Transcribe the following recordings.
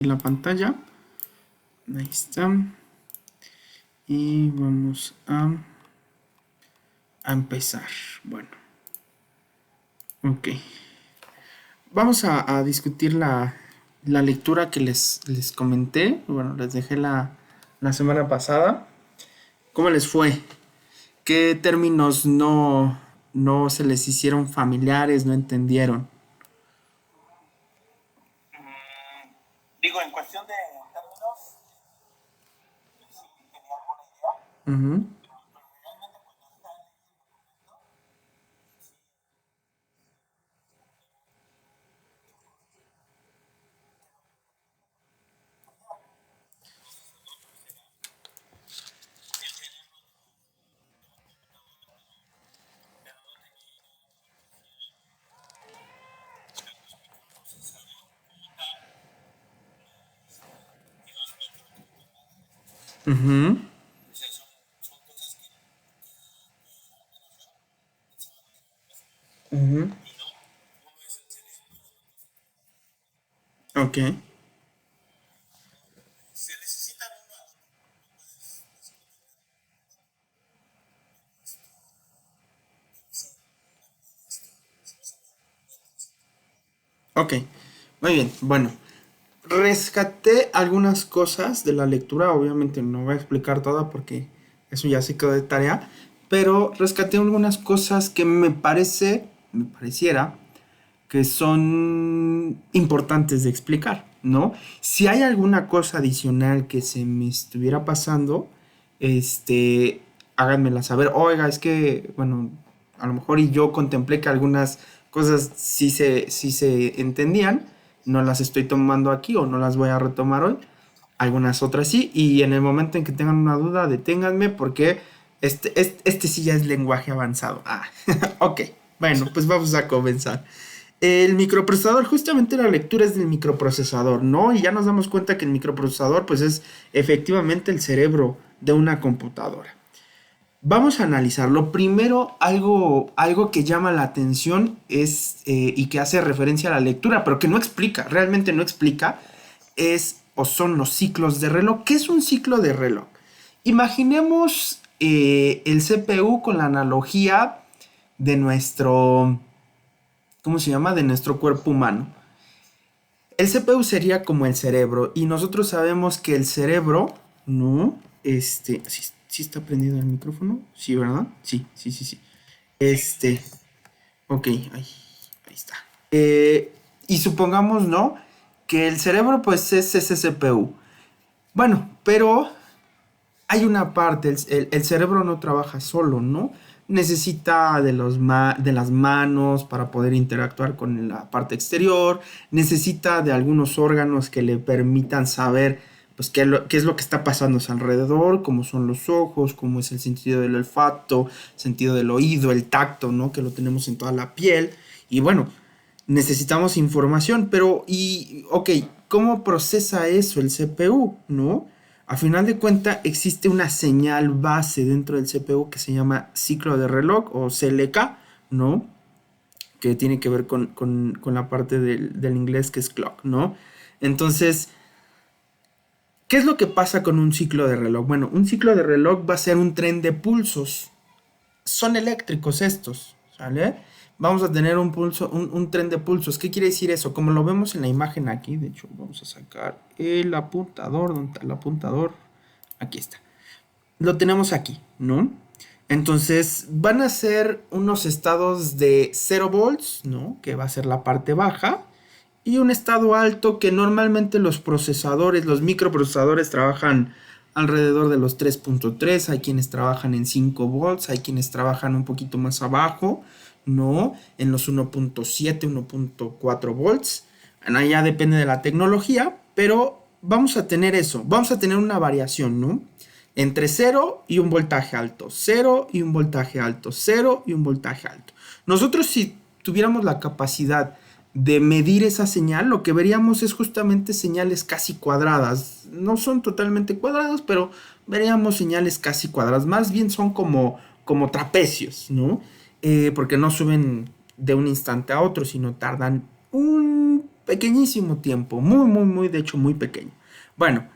en la pantalla. Ahí está. Y vamos a empezar. Bueno, ok. Vamos a discutir la lectura que les comenté. Bueno, les dejé la semana pasada. ¿Cómo les fue? ¿Qué términos no se les hicieron familiares, no entendieron? Ujú. Ujú. Ujú. Ok. Ok. Muy bien. Bueno, rescaté algunas cosas de la lectura, obviamente no voy a explicar toda porque eso ya se quedó de tarea, pero rescaté algunas cosas que me pareciera que son importantes de explicar, ¿no? Si hay alguna cosa adicional que se me estuviera pasando, háganmela saber. Oiga, es que, bueno, a lo mejor y yo contemplé que algunas cosas sí se entendían, no las estoy tomando aquí o no las voy a retomar hoy, algunas otras sí, y en el momento en que tengan una duda, deténganme porque este sí ya es lenguaje avanzado. Ah, ok, bueno, pues vamos a comenzar. El microprocesador, justamente la lectura es del microprocesador, ¿no? Y ya nos damos cuenta que el microprocesador, pues es efectivamente el cerebro de una computadora. Vamos a analizarlo. Primero, algo que llama la atención es, y que hace referencia a la lectura, pero que no explica, realmente no explica, es o son los ciclos de reloj. ¿Qué es un ciclo de reloj? Imaginemos el CPU con la analogía de nuestro, ¿cómo se llama? De nuestro cuerpo humano. El CPU sería como el cerebro y nosotros sabemos que el cerebro, ¿no? ¿Sí está prendido el micrófono? Sí, ¿verdad? Sí, sí, sí, sí. Este, ok, ahí está. Y supongamos, ¿no? Que el cerebro pues es ese CPU. Bueno, pero hay una parte, el cerebro no trabaja solo, ¿no? Necesita de las manos para poder interactuar con la parte exterior, necesita de algunos órganos que le permitan saber pues qué es lo que está pasando a su alrededor, como son los ojos, como es el sentido del olfato, sentido del oído, el tacto, ¿no? Que lo tenemos en toda la piel. Y bueno, necesitamos información, ok, ¿cómo procesa eso el CPU, ¿no? A final de cuentas existe una señal base dentro del CPU que se llama ciclo de reloj o CLK, ¿no? Que tiene que ver con la parte del inglés que es clock, ¿no? Entonces, ¿qué es lo que pasa con un ciclo de reloj? Bueno, un ciclo de reloj va a ser un tren de pulsos. Son eléctricos estos, ¿sale? Vamos a tener un tren de pulsos. ¿Qué quiere decir eso? Como lo vemos en la imagen aquí, de hecho, vamos a sacar el apuntador. ¿Dónde está el apuntador? Aquí está. Lo tenemos aquí, ¿no? Entonces van a ser unos estados de 0 volts, ¿no? Que va a ser la parte baja. Y un estado alto que normalmente los procesadores, los microprocesadores trabajan alrededor de los 3.3. Hay quienes trabajan en 5 volts, hay quienes trabajan un poquito más abajo, ¿no? En los 1.7, 1.4 volts. Bueno, ya depende de la tecnología, pero vamos a tener eso, vamos a tener una variación, ¿no? Entre cero y un voltaje alto, cero y un voltaje alto, cero y un voltaje alto. Nosotros si tuviéramos la capacidad de medir esa señal, lo que veríamos es justamente señales casi cuadradas. No son totalmente cuadradas, pero veríamos señales casi cuadradas. Más bien son como trapecios, ¿no? Porque no suben de un instante a otro, sino tardan un pequeñísimo tiempo, muy, muy, muy, de hecho, muy pequeño. Bueno,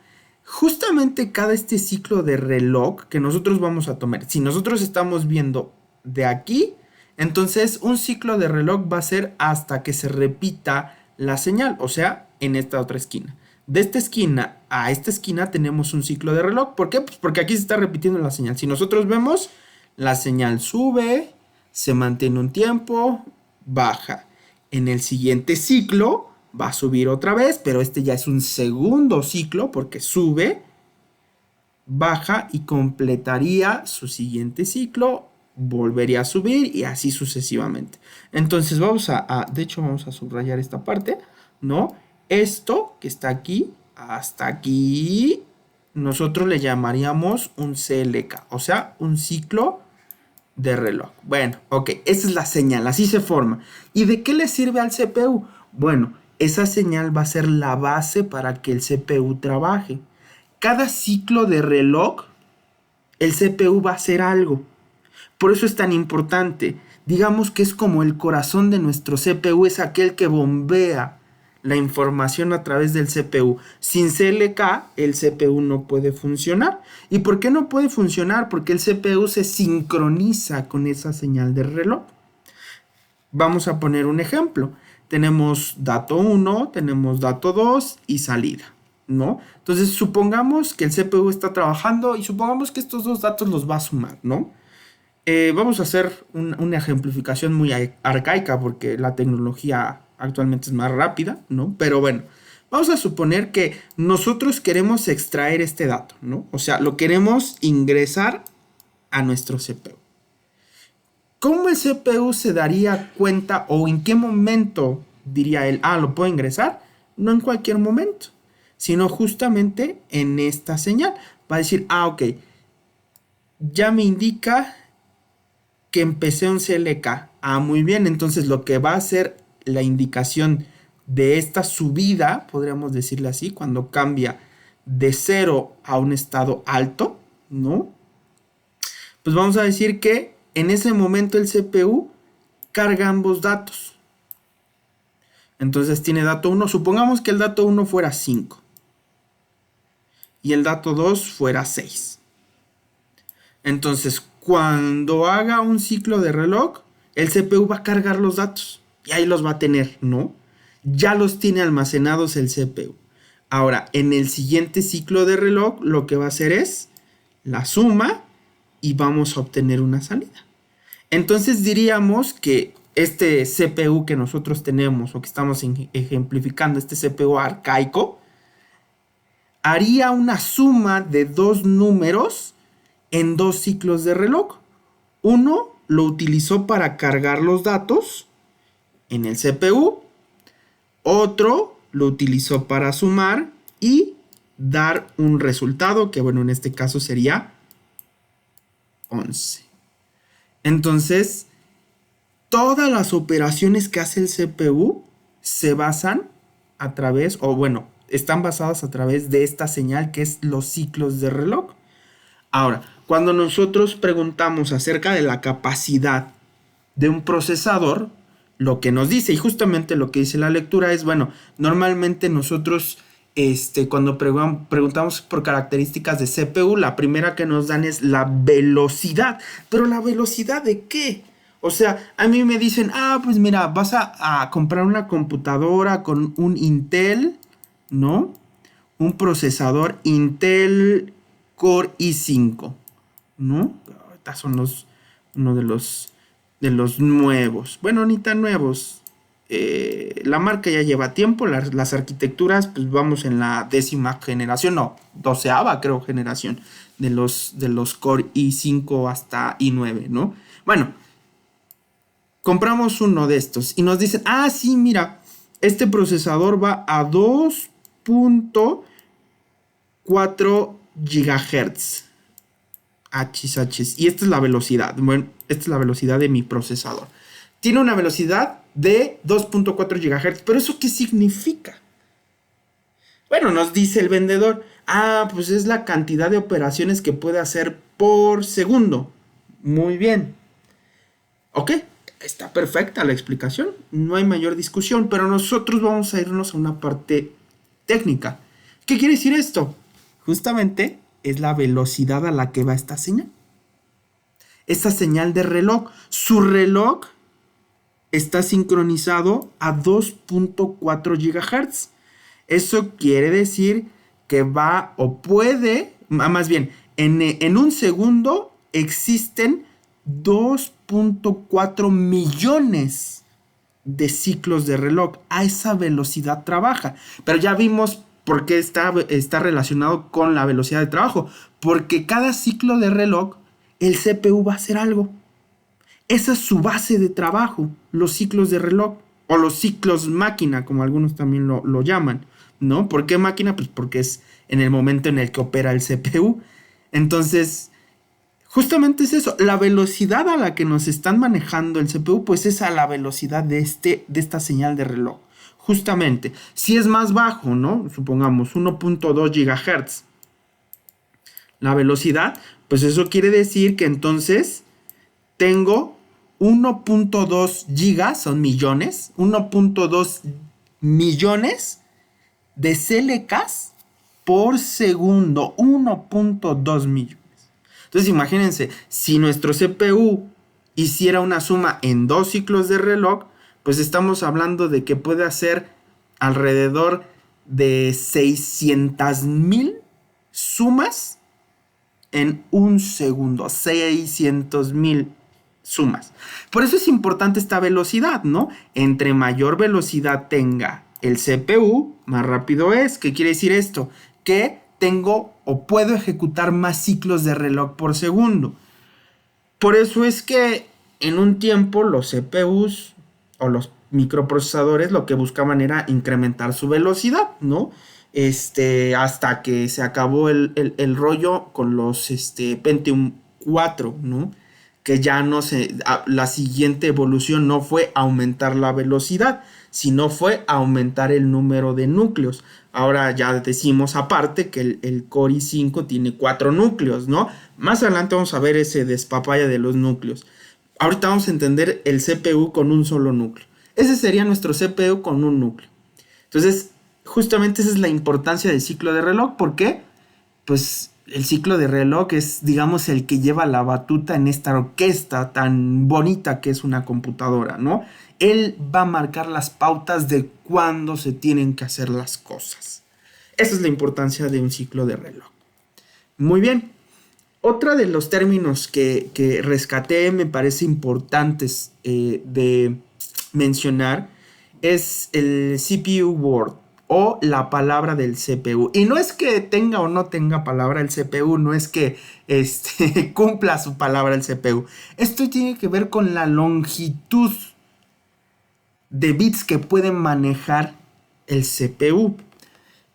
justamente cada este ciclo de reloj que nosotros vamos a tomar, si nosotros estamos viendo de aquí, entonces un ciclo de reloj va a ser hasta que se repita la señal, o sea, en esta otra esquina. De esta esquina a esta esquina tenemos un ciclo de reloj. ¿Por qué? Pues porque aquí se está repitiendo la señal. Si nosotros vemos, la señal sube, se mantiene un tiempo, baja. En el siguiente ciclo va a subir otra vez, pero este ya es un segundo ciclo porque sube, baja y completaría su siguiente ciclo, volvería a subir y así sucesivamente. Entonces de hecho vamos a subrayar esta parte, ¿no? Esto que está aquí, hasta aquí, nosotros le llamaríamos un CLK, o sea, un ciclo de reloj. Bueno, ok, esa es la señal, así se forma. ¿Y de qué le sirve al CPU? Bueno, esa señal va a ser la base para que el CPU trabaje. Cada ciclo de reloj, el CPU va a hacer algo. Por eso es tan importante. Digamos que es como el corazón de nuestro CPU, es aquel que bombea la información a través del CPU. Sin CLK, el CPU no puede funcionar. ¿Y por qué no puede funcionar? Porque el CPU se sincroniza con esa señal de reloj. Vamos a poner un ejemplo. Tenemos dato 1, tenemos dato 2 y salida, ¿no? Entonces supongamos que el CPU está trabajando y supongamos que estos dos datos los va a sumar, ¿no? Vamos a hacer una ejemplificación muy arcaica porque la tecnología actualmente es más rápida, ¿no? Pero bueno, vamos a suponer que nosotros queremos extraer este dato, ¿no? O sea, lo queremos ingresar a nuestro CPU. ¿Cómo el CPU se daría cuenta o en qué momento diría él, lo puedo ingresar? No en cualquier momento, sino justamente en esta señal. Va a decir, ok, ya me indica que empecé un CLK. Muy bien, entonces lo que va a hacer la indicación de esta subida, podríamos decirle así, cuando cambia de 0 a un estado alto, ¿no? Pues vamos a decir que en ese momento el CPU carga ambos datos. Entonces tiene dato 1, supongamos que el dato 1 fuera 5 y el dato 2 fuera 6. Entonces, cuando haga un ciclo de reloj, el CPU va a cargar los datos y ahí los va a tener, ¿no? Ya los tiene almacenados el CPU. Ahora, en el siguiente ciclo de reloj, lo que va a hacer es la suma y vamos a obtener una salida. Entonces diríamos que este CPU que nosotros tenemos o que estamos ejemplificando, este CPU arcaico, haría una suma de dos números en dos ciclos de reloj. Uno lo utilizó para cargar los datos en el CPU, otro lo utilizó para sumar y dar un resultado que, bueno, en este caso sería 11. Entonces, todas las operaciones que hace el CPU se basan a través, o bueno, están basadas a través de esta señal que es los ciclos de reloj. Ahora, cuando nosotros preguntamos acerca de la capacidad de un procesador, lo que nos dice, y justamente lo que dice la lectura es, bueno, normalmente nosotros cuando preguntamos por características de CPU, la primera que nos dan es la velocidad. ¿Pero la velocidad de qué? O sea, a mí me dicen, pues mira, vas a comprar una computadora con un Intel, ¿no? Un procesador Intel Core i5, ¿no? Estos son uno de los nuevos. Bueno, ni tan nuevos. La marca ya lleva tiempo. Las arquitecturas, pues vamos en la 10ª generación, no, 12ª creo generación de los Core i5 hasta i9, ¿no? Bueno, compramos uno de estos y nos dicen, sí, mira, este procesador va a 2.4 GHz. Y esta es la velocidad. Bueno, esta es la velocidad de mi procesador. Tiene una velocidad de 2.4 GHz. ¿Pero eso qué significa? Bueno, nos dice el vendedor. Pues es la cantidad de operaciones que puede hacer por segundo. Muy bien. Ok. Está perfecta la explicación, no hay mayor discusión, pero nosotros vamos a irnos a una parte técnica. ¿Qué quiere decir esto? Justamente es la velocidad a la que va esta señal. Esta señal de reloj. Su reloj está sincronizado a 2.4 GHz. Eso quiere decir que va o puede, más bien, en un segundo existen 2.4 millones de ciclos de reloj. A esa velocidad trabaja. Pero ya vimos por qué está relacionado con la velocidad de trabajo. Porque cada ciclo de reloj, el CPU va a hacer algo. Esa es su base de trabajo, los ciclos de reloj. O los ciclos máquina, como algunos también lo llaman. ¿No? ¿Por qué máquina? Pues porque es en el momento en el que opera el CPU. Entonces, justamente es eso. La velocidad a la que nos están manejando el CPU, pues es a la velocidad de esta señal de reloj. Justamente, si es más bajo, ¿no? Supongamos 1.2 GHz. La velocidad, pues eso quiere decir que entonces tengo 1.2 gigas, son millones, 1.2 millones de CLKs por segundo, 1.2 millones. Entonces imagínense, si nuestro CPU hiciera una suma en 2 ciclos de reloj, pues estamos hablando de que puede hacer alrededor de 600,000 sumas en un segundo. 600,000 sumas. Por eso es importante esta velocidad, ¿no? Entre mayor velocidad tenga el CPU, más rápido es. ¿Qué quiere decir esto? Que tengo o puedo ejecutar más ciclos de reloj por segundo. Por eso es que en un tiempo los CPUs o los microprocesadores lo que buscaban era incrementar su velocidad, ¿no? Hasta que se acabó el rollo con los Pentium 4, ¿no? Que ya no se... La siguiente evolución no fue aumentar la velocidad, sino fue aumentar el número de núcleos. Ahora ya decimos aparte que el Core i5 tiene 4 núcleos, ¿no? Más adelante vamos a ver ese despapaya de los núcleos. Ahorita vamos a entender el CPU con un solo núcleo. Ese sería nuestro CPU con un núcleo. Entonces, justamente esa es la importancia del ciclo de reloj. ¿Por qué? Pues el ciclo de reloj es, digamos, el que lleva la batuta en esta orquesta tan bonita que es una computadora, ¿no? Él va a marcar las pautas de cuándo se tienen que hacer las cosas. Esa es la importancia de un ciclo de reloj. Muy bien. Otra de los términos que rescaté me parece importantes de mencionar es el CPU word o la palabra del CPU. Y no es que tenga o no tenga palabra el CPU, no es que cumpla su palabra el CPU. Esto tiene que ver con la longitud de bits que puede manejar el CPU.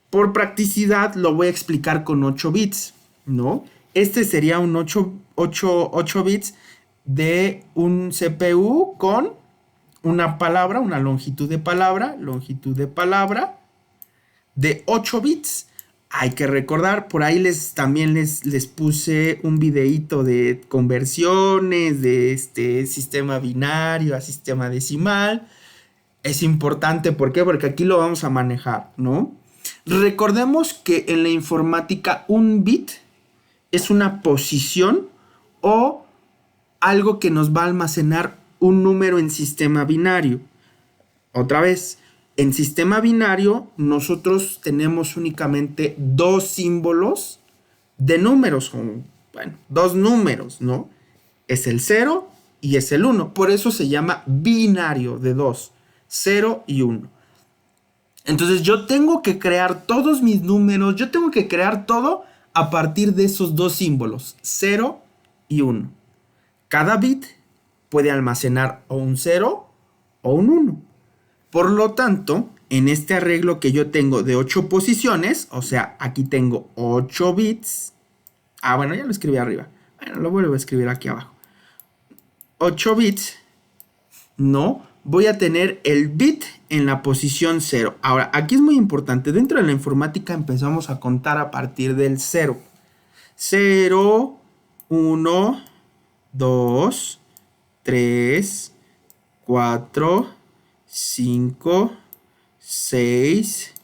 Por practicidad lo voy a explicar con 8 bits, ¿no? Este sería un 8 bits de un CPU con una palabra, una longitud de palabra de 8 bits. Hay que recordar, por ahí también les puse un videíto de conversiones de sistema binario a sistema decimal. Es importante, ¿por qué? Porque aquí lo vamos a manejar, ¿no? Recordemos que en la informática un bit es una posición o algo que nos va a almacenar un número en sistema binario. Otra vez, en sistema binario nosotros tenemos únicamente 2 símbolos de números, bueno, 2 números, ¿no? Es el 0 y es el 1. Por eso se llama binario de 2, 0 y 1. Entonces yo tengo que crear todos mis números, yo tengo que crear todo a partir de esos 2 símbolos, 0 y 1. Cada bit puede almacenar o un 0 o un 1. Por lo tanto, en este arreglo que yo tengo de 8 posiciones, o sea, aquí tengo 8 bits. Bueno, ya lo escribí arriba. Bueno, lo vuelvo a escribir aquí abajo. 8 bits, no, voy a tener el bit en la posición 0. Ahora, aquí es muy importante. Dentro de la informática empezamos a contar a partir del 0. 0, 1, 2, 3, 4, 5, 6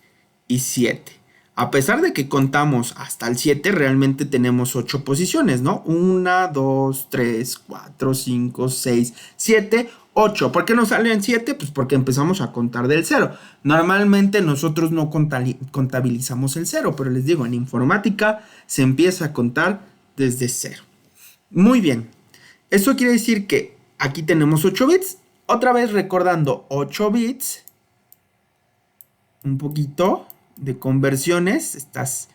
y 7. A pesar de que contamos hasta el 7, realmente tenemos 8 posiciones, ¿no? 1, 2, 3, 4, 5, 6, 7, 8. ¿Por qué nos salen 7? Pues porque empezamos a contar del 0. Normalmente nosotros no contabilizamos el 0, pero les digo, en informática se empieza a contar desde 0. Muy bien. Eso quiere decir que aquí tenemos 8 bits. Otra vez recordando 8 bits. Un poquito de conversiones. Estas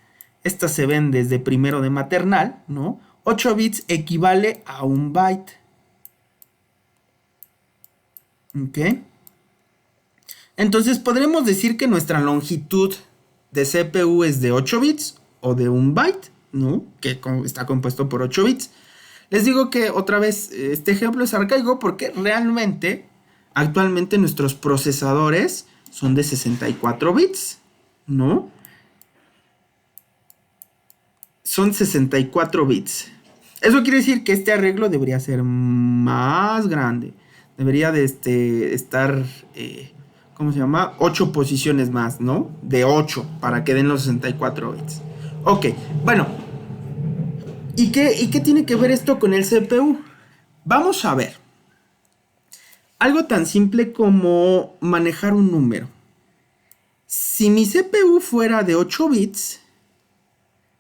se ven desde primero de maternal, ¿no? 8 bits equivale a 1 byte. ¿Ok? Entonces podremos decir que nuestra longitud de CPU es de 8 bits o de 1 byte, ¿no? Que está compuesto por 8 bits. Les digo que otra vez este ejemplo es arcaico porque realmente actualmente nuestros procesadores son de 64 bits, ¿no? Son 64 bits. Eso quiere decir que este arreglo debería ser más grande. Debería de estar, ¿cómo se llama? 8 posiciones más, ¿no? De 8 para que den los 64 bits. Ok, bueno. ¿Y qué tiene que ver esto con el CPU? Vamos a ver. Algo tan simple como manejar un número. Si mi CPU fuera de 8 bits,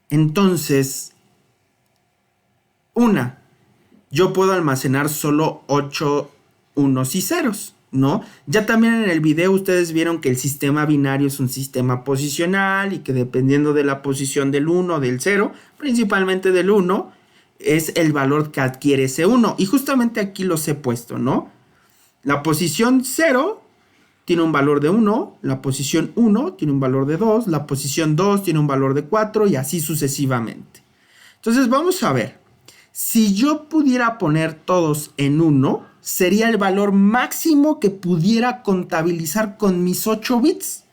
entonces, yo puedo almacenar solo 8 unos y ceros, ¿no? Ya también en el video ustedes vieron que el sistema binario es un sistema posicional y que dependiendo de la posición del 1 o del 0, principalmente del 1, es el valor que adquiere ese 1. Y justamente aquí los he puesto, ¿no? La posición 0 tiene un valor de 1, la posición 1 tiene un valor de 2, la posición 2 tiene un valor de 4 y así sucesivamente. Entonces vamos a ver. Si yo pudiera poner todos en 1, sería el valor máximo que pudiera contabilizar con mis 8 bits.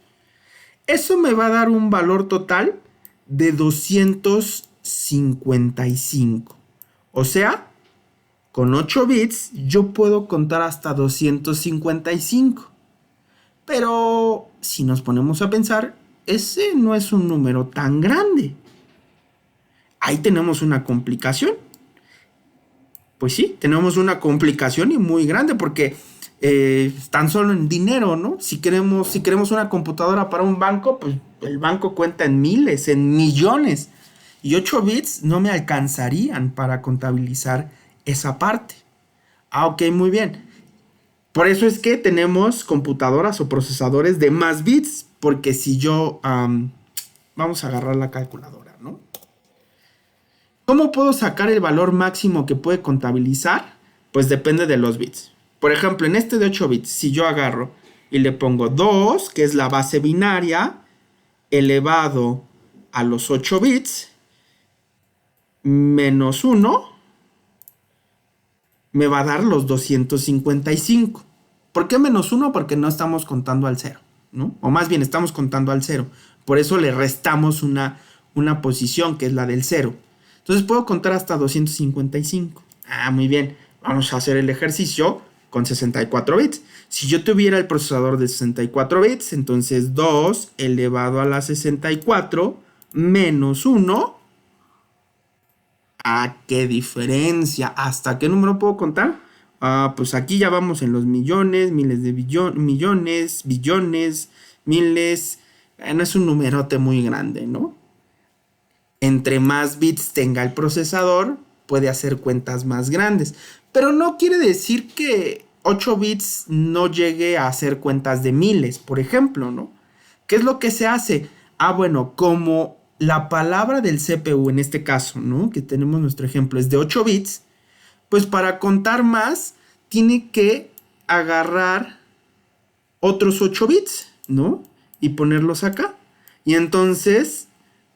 Eso me va a dar un valor total de 255. O sea, con 8 bits yo puedo contar hasta 255. Pero si nos ponemos a pensar, ese no es un número tan grande. Ahí tenemos una complicación. Pues sí, tenemos una complicación y muy grande porque tan solo en dinero, ¿no? Si queremos una computadora para un banco, pues el banco cuenta en miles, en millones. Y 8 bits no me alcanzarían para contabilizar esa parte. Ok, muy bien. Por eso es que tenemos computadoras o procesadores de más bits. Porque si yo... vamos a agarrar la calculadora, ¿no? ¿Cómo puedo sacar el valor máximo que puede contabilizar? Pues depende de los bits. Por ejemplo, en este de 8 bits, si yo agarro y le pongo 2, que es la base binaria, elevado a los 8 bits, menos 1, me va a dar los 255. ¿Por qué menos 1? Porque no estamos contando al 0, ¿no? O más bien estamos contando al 0. Por eso le restamos una posición que es la del 0. Entonces puedo contar hasta 255. Muy bien. Vamos a hacer el ejercicio con 64 bits. Si yo tuviera el procesador de 64 bits, entonces 2 elevado a la 64 menos 1. ¿Qué diferencia? ¿Hasta qué número puedo contar? Pues aquí ya vamos en los millones, miles de millones, billones, miles. No es un numerote muy grande, ¿no? Entre más bits tenga el procesador, puede hacer cuentas más grandes. Pero no quiere decir que 8 bits no llegue a hacer cuentas de miles, por ejemplo, ¿no? ¿Qué es lo que se hace? Bueno, como la palabra del CPU en este caso, ¿no? Que tenemos nuestro ejemplo, es de 8 bits, pues para contar más, tiene que agarrar otros 8 bits, ¿no? Y ponerlos acá. Y entonces...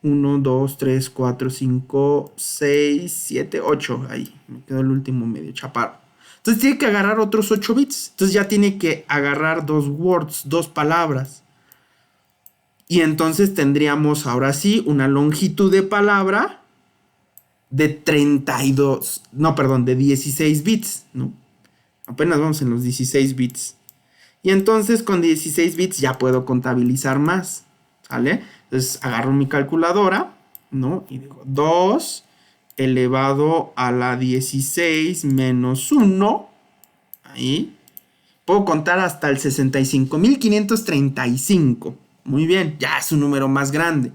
1, 2, 3, 4, 5, 6, 7, 8. Ahí, me quedó el último medio chaparro. Entonces tiene que agarrar otros 8 bits. Entonces ya tiene que agarrar 2 words, 2 palabras. Y entonces tendríamos ahora sí una longitud de palabra de 16 bits, ¿no? Apenas vamos en los 16 bits. Y entonces con 16 bits ya puedo contabilizar más. ¿Sale? Entonces agarro mi calculadora, ¿no? Y digo 2 elevado a la 16 menos 1. Ahí. Puedo contar hasta el 65.535. Muy bien, ya es un número más grande.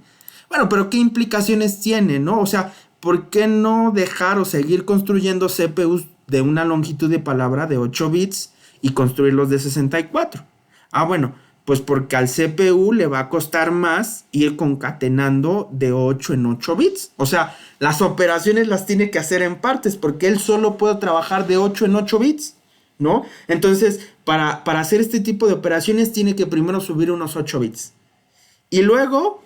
Bueno, pero ¿qué implicaciones tiene, no? O sea, ¿por qué no dejar o seguir construyendo CPUs de una longitud de palabra de 8 bits y construirlos de 64? Ah, bueno, pues porque al CPU le va a costar más ir concatenando de 8 en 8 bits. O sea, las operaciones las tiene que hacer en partes porque él solo puede trabajar de 8 en 8 bits, ¿no? Entonces, para hacer este tipo de operaciones tiene que primero subir unos 8 bits. Y luego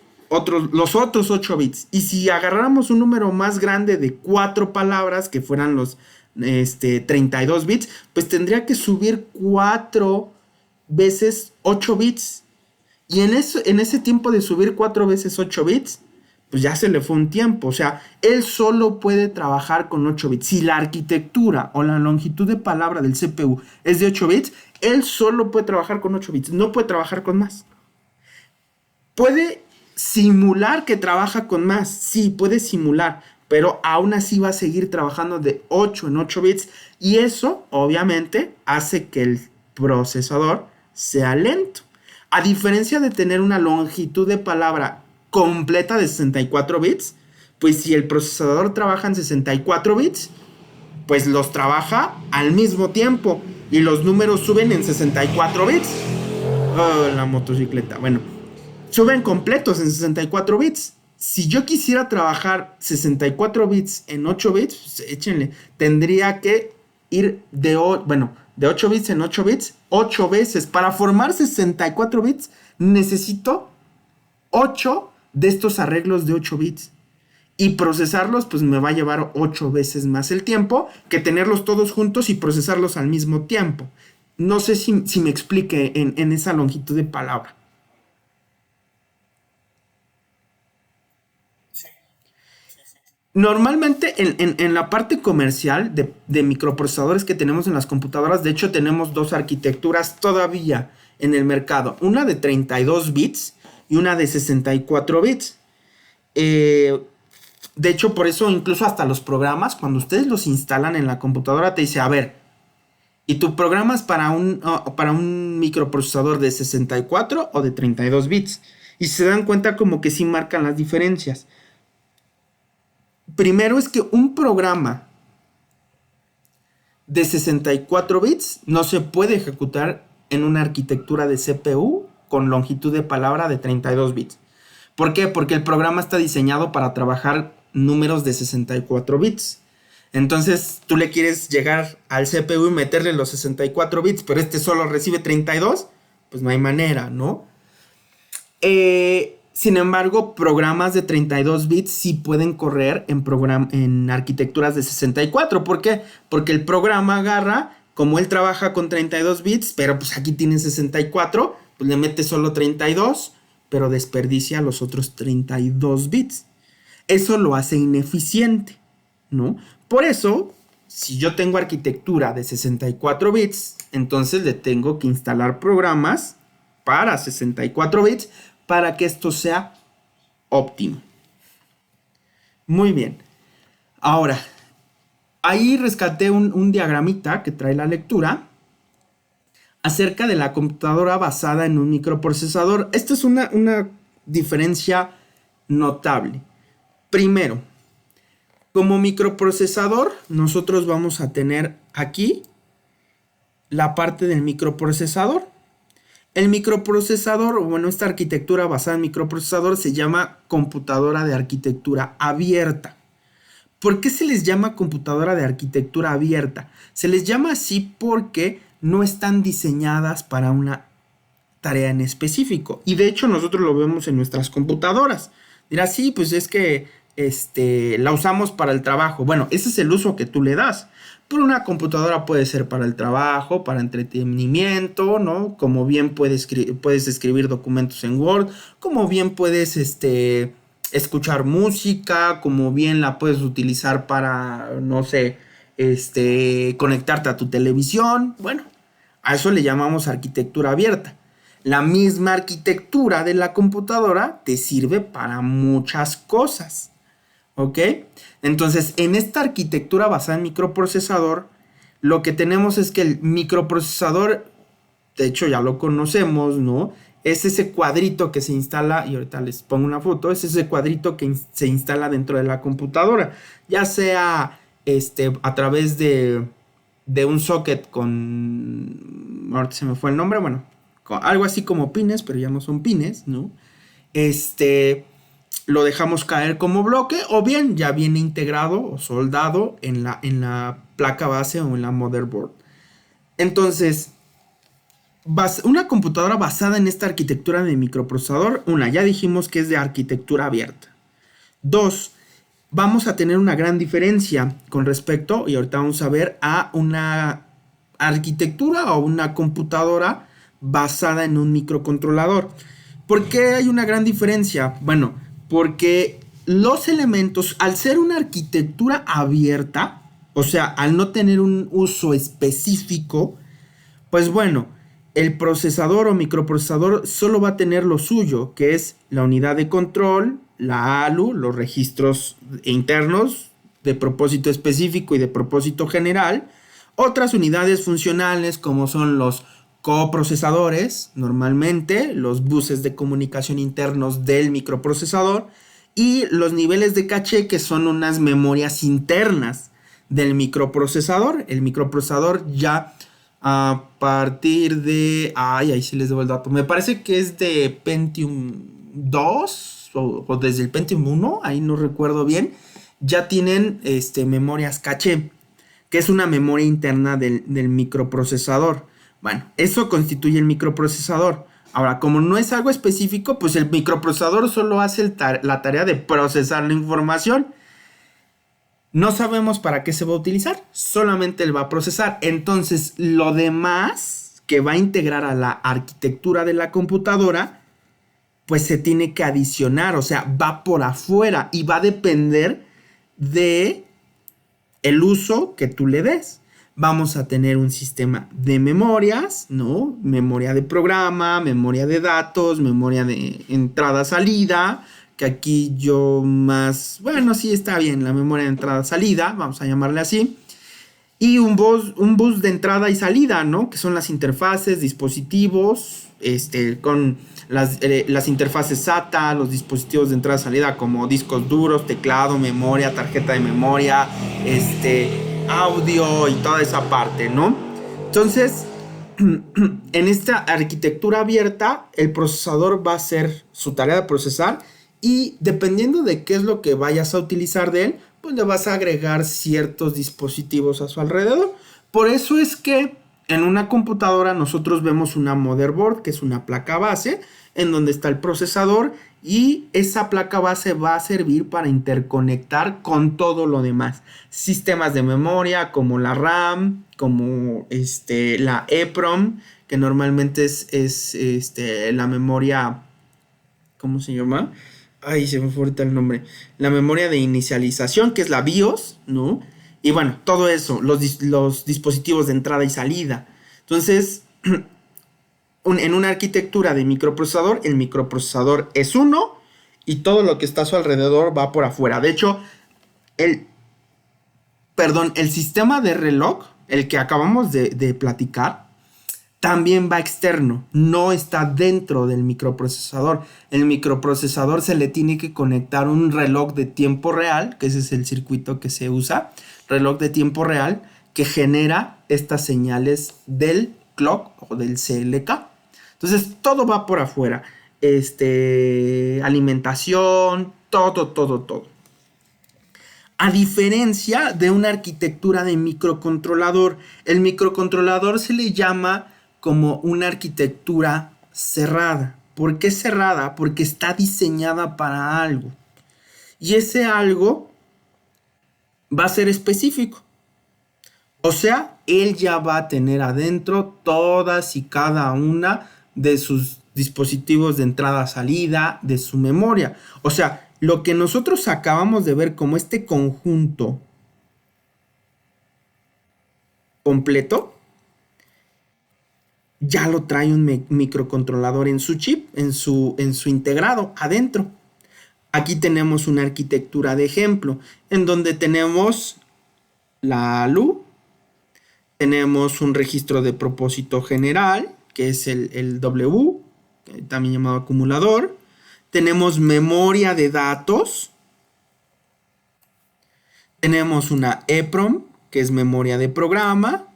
los otros 8 bits. Y si agarráramos un número más grande de 4 palabras, que fueran los 32 bits, pues tendría que subir 4 veces 8 bits. Y en ese tiempo de subir 4 veces 8 bits, pues ya se le fue un tiempo. O sea, él solo puede trabajar con 8 bits. Si la arquitectura o la longitud de palabra del CPU es de 8 bits, él solo puede trabajar con 8 bits. No puede trabajar con más. Puede simular que trabaja con más. Sí, puede simular. Pero aún así va a seguir trabajando de 8 en 8 bits. Y eso, obviamente, hace que el procesador sea lento. A diferencia de tener una longitud de palabra completa de 64 bits, pues si el procesador trabaja en 64 bits, pues los trabaja al mismo tiempo y los números suben en 64 bits. Oh, la motocicleta. Bueno, suben completos en 64 bits. Si yo quisiera trabajar 64 bits en 8 bits, pues échenle, tendría que ir de 8 bits en 8 bits 8 veces. Para formar 64 bits necesito 8 de estos arreglos de 8 bits. Y procesarlos pues me va a llevar 8 veces más el tiempo que tenerlos todos juntos y procesarlos al mismo tiempo. No sé si me explique en esa longitud de palabra. Normalmente en la parte comercial de microprocesadores que tenemos en las computadoras, de hecho tenemos dos arquitecturas todavía en el mercado. Una de 32 bits y una de 64 bits. Eh, de hecho, por eso incluso hasta los programas, cuando ustedes los instalan en la computadora, te dice, a ver, ¿y tu programa es para un microprocesador de 64 o de 32 bits? Y se dan cuenta como que sí marcan las diferencias. Primero es que un programa de 64 bits no se puede ejecutar en una arquitectura de CPU con longitud de palabra de 32 bits. ¿Por qué? Porque el programa está diseñado para trabajar números de 64 bits. Entonces tú le quieres llegar al CPU y meterle los 64 bits, pero este solo recibe 32, pues no hay manera, ¿no? Sin embargo, programas de 32 bits sí pueden correr en arquitecturas de 64. ¿Por qué? Porque el programa agarra, como él trabaja con 32 bits, pero pues aquí tiene 64, pues le mete solo 32, pero desperdicia los otros 32 bits. Eso lo hace ineficiente, ¿no? Por eso, si yo tengo arquitectura de 64 bits, entonces le tengo que instalar programas para 64 bits para que esto sea óptimo. Muy bien. Ahora, ahí rescaté un diagramita que trae la lectura acerca de la computadora basada en un microprocesador. Esta es una diferencia notable. Primero, como microprocesador, nosotros vamos a tener aquí la parte del microprocesador. El microprocesador, bueno, esta arquitectura basada en microprocesador se llama computadora de arquitectura abierta. ¿Por qué se les llama computadora de arquitectura abierta? Se les llama así porque no están diseñadas para una tarea en específico. Y de hecho nosotros lo vemos en nuestras computadoras. Dirá, sí, pues es que la usamos para el trabajo. Bueno, ese es el uso que tú le das. Pero una computadora puede ser para el trabajo, para entretenimiento, ¿no? Como bien puedes escribir documentos en Word, como bien puedes escuchar música, como bien la puedes utilizar para, no sé, conectarte a tu televisión. Bueno, a eso le llamamos arquitectura abierta. La misma arquitectura de la computadora te sirve para muchas cosas, ¿ok? Entonces, en esta arquitectura basada en microprocesador, lo que tenemos es que el microprocesador, de hecho ya lo conocemos, ¿no? Es ese cuadrito que se instala, y ahorita les pongo una foto, es ese cuadrito que se instala dentro de la computadora, ya sea a través de un socket con, ahorita se me fue el nombre, bueno, algo así como pines, pero ya no son pines, ¿no? Lo dejamos caer como bloque, o bien ya viene integrado o soldado en la placa base o en la motherboard. Entonces, una computadora basada en esta arquitectura de microprocesador, ya dijimos que es de arquitectura abierta. 2, vamos a tener una gran diferencia con respecto, y ahorita vamos a ver, a una arquitectura o una computadora basada en un microcontrolador. ¿Por qué hay una gran diferencia? Bueno, porque los elementos, al ser una arquitectura abierta, o sea, al no tener un uso específico, pues bueno, el procesador o microprocesador solo va a tener lo suyo, que es la unidad de control, la ALU, los registros internos de propósito específico y de propósito general, otras unidades funcionales como son los coprocesadores, normalmente los buses de comunicación internos del microprocesador, y los niveles de caché, que son unas memorias internas del microprocesador. El microprocesador ya a partir de, ahí sí les debo el dato, me parece que es de Pentium 2 o desde el Pentium 1, ahí no recuerdo bien, ya tienen memorias caché, que es una memoria interna del microprocesador. Bueno, eso constituye el microprocesador. Ahora, como no es algo específico, pues el microprocesador solo hace la tarea de procesar la información. No sabemos para qué se va a utilizar, solamente él va a procesar. Entonces, lo demás que va a integrar a la arquitectura de la computadora, pues se tiene que adicionar, o sea, va por afuera y va a depender de el uso que tú le des. Vamos a tener un sistema de memorias, ¿no? Memoria de programa, memoria de datos, memoria de entrada-salida, que aquí yo más, bueno, sí está bien, la memoria de entrada-salida, vamos a llamarle así. Y un bus de entrada y salida, ¿no? Que son las interfaces, dispositivos, con las interfaces SATA, los dispositivos de entrada y salida como discos duros, teclado, memoria, tarjeta de memoria, audio y toda esa parte, ¿no? Entonces, en esta arquitectura abierta, el procesador va a hacer su tarea de procesar, y dependiendo de qué es lo que vayas a utilizar de él, pues le vas a agregar ciertos dispositivos a su alrededor. Por eso es que en una computadora nosotros vemos una motherboard, que es una placa base, en donde está el procesador, y esa placa base va a servir para interconectar con todo lo demás. Sistemas de memoria como la RAM, como la EEPROM, que normalmente es la memoria, ¿cómo se llama? Ay, se me fue ahorita el nombre. La memoria de inicialización, que es la BIOS, ¿no? Y bueno, todo eso, los dispositivos de entrada y salida. Entonces, en una arquitectura de microprocesador, el microprocesador es uno y todo lo que está a su alrededor va por afuera. De hecho, el sistema de reloj, el que acabamos de platicar, también va externo, no está dentro del microprocesador. El microprocesador se le tiene que conectar un reloj de tiempo real, que ese es el circuito que se usa, reloj de tiempo real, que genera estas señales del clock o del CLK. Entonces todo va por afuera, alimentación, todo. A diferencia de una arquitectura de microcontrolador, el microcontrolador se le llama como una arquitectura cerrada. ¿Por qué cerrada? Porque está diseñada para algo. Y ese algo va a ser específico. O sea, él ya va a tener adentro todas y cada una de sus dispositivos de entrada-salida, de su memoria. O sea, lo que nosotros acabamos de ver como este conjunto completo, ya lo trae un microcontrolador en su chip, en su integrado adentro. Aquí tenemos una arquitectura de ejemplo en donde tenemos la LU, tenemos un registro de propósito general, que es el W, también llamado acumulador. Tenemos memoria de datos. Tenemos una EPROM, que es memoria de programa.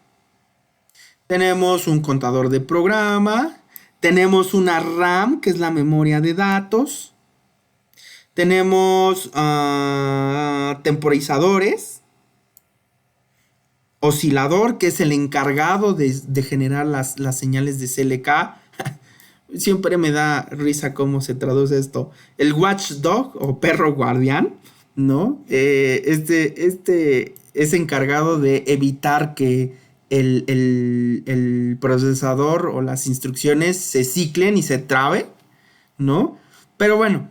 Tenemos un contador de programa. Tenemos una RAM, que es la memoria de datos. Tenemos temporizadores. Oscilador, que es el encargado de generar las señales de CLK. Siempre me da risa cómo se traduce esto. El watchdog o perro guardián, ¿no? Este es encargado de evitar que el procesador o las instrucciones se ciclen y se trabe, ¿no? Pero bueno,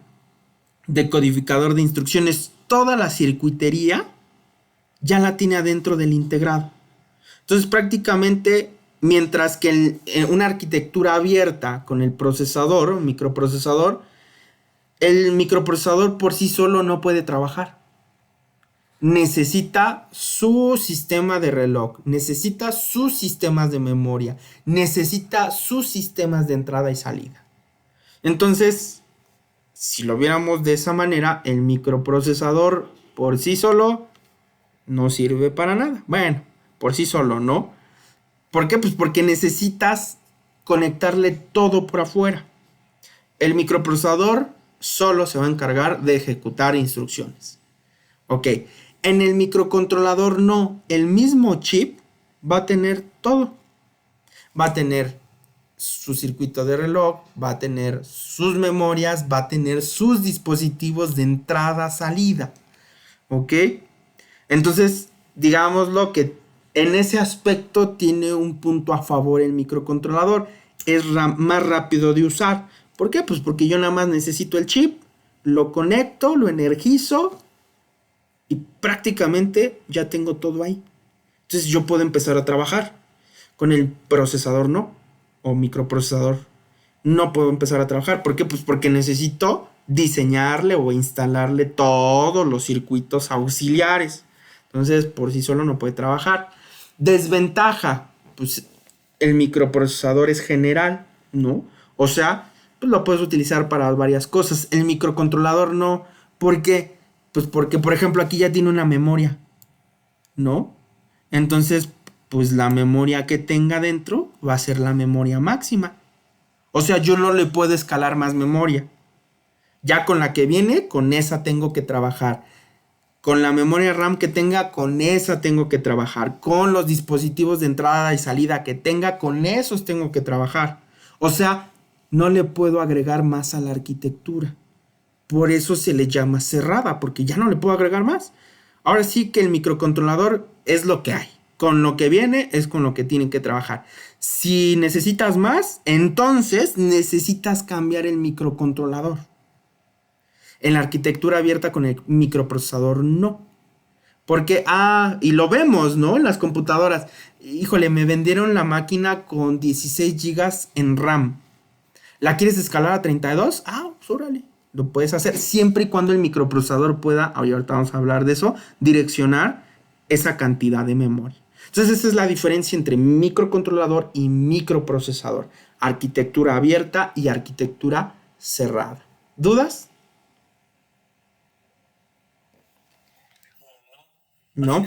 decodificador de instrucciones, toda la circuitería ya la tiene adentro del integrado. Entonces prácticamente, mientras que una arquitectura abierta con el procesador, microprocesador, el microprocesador por sí solo no puede trabajar. Necesita su sistema de reloj, necesita sus sistemas de memoria, necesita sus sistemas de entrada y salida. Entonces, si lo viéramos de esa manera, el microprocesador por sí solo no sirve para nada. Bueno, por sí solo, ¿no? ¿Por qué? Pues porque necesitas conectarle todo por afuera. El microprocesador solo se va a encargar de ejecutar instrucciones. Ok, en el microcontrolador no. El mismo chip va a tener todo. Va a tener su circuito de reloj, va a tener sus memorias, va a tener sus dispositivos de entrada-salida. ¿Ok? Entonces, digámoslo que en ese aspecto tiene un punto a favor el microcontrolador. Es más rápido de usar. ¿Por qué? Pues porque yo nada más necesito el chip, lo conecto, lo energizo y prácticamente ya tengo todo ahí. Entonces yo puedo empezar a trabajar. Con el procesador no, o microprocesador no puedo empezar a trabajar. ¿Por qué? Pues porque necesito diseñarle o instalarle todos los circuitos auxiliares. Entonces por sí solo no puede trabajar. Desventaja, pues el microprocesador es general, ¿no? O sea, pues lo puedes utilizar para varias cosas. El microcontrolador no. ¿Por qué? Pues porque, por ejemplo, aquí ya tiene una memoria, ¿no? Entonces, pues la memoria que tenga dentro va a ser la memoria máxima. O sea, yo no le puedo escalar más memoria. Ya con la que viene, con esa tengo que trabajar. Con la memoria RAM que tenga, con esa tengo que trabajar. Con los dispositivos de entrada y salida que tenga, con esos tengo que trabajar. O sea, no le puedo agregar más a la arquitectura. Por eso se le llama cerrada, porque ya no le puedo agregar más. Ahora sí que el microcontrolador es lo que hay. Con lo que viene es con lo que tienen que trabajar. Si necesitas más, entonces necesitas cambiar el microcontrolador. En la arquitectura abierta con el microprocesador no. Porque, y lo vemos, ¿no? En las computadoras. Híjole, me vendieron la máquina con 16 gigas en RAM. ¿La quieres escalar a 32? Pues órale. Lo puedes hacer siempre y cuando el microprocesador pueda, ahorita vamos a hablar de eso, direccionar esa cantidad de memoria. Entonces esa es la diferencia entre microcontrolador y microprocesador. Arquitectura abierta y arquitectura cerrada. ¿Dudas? ¿No?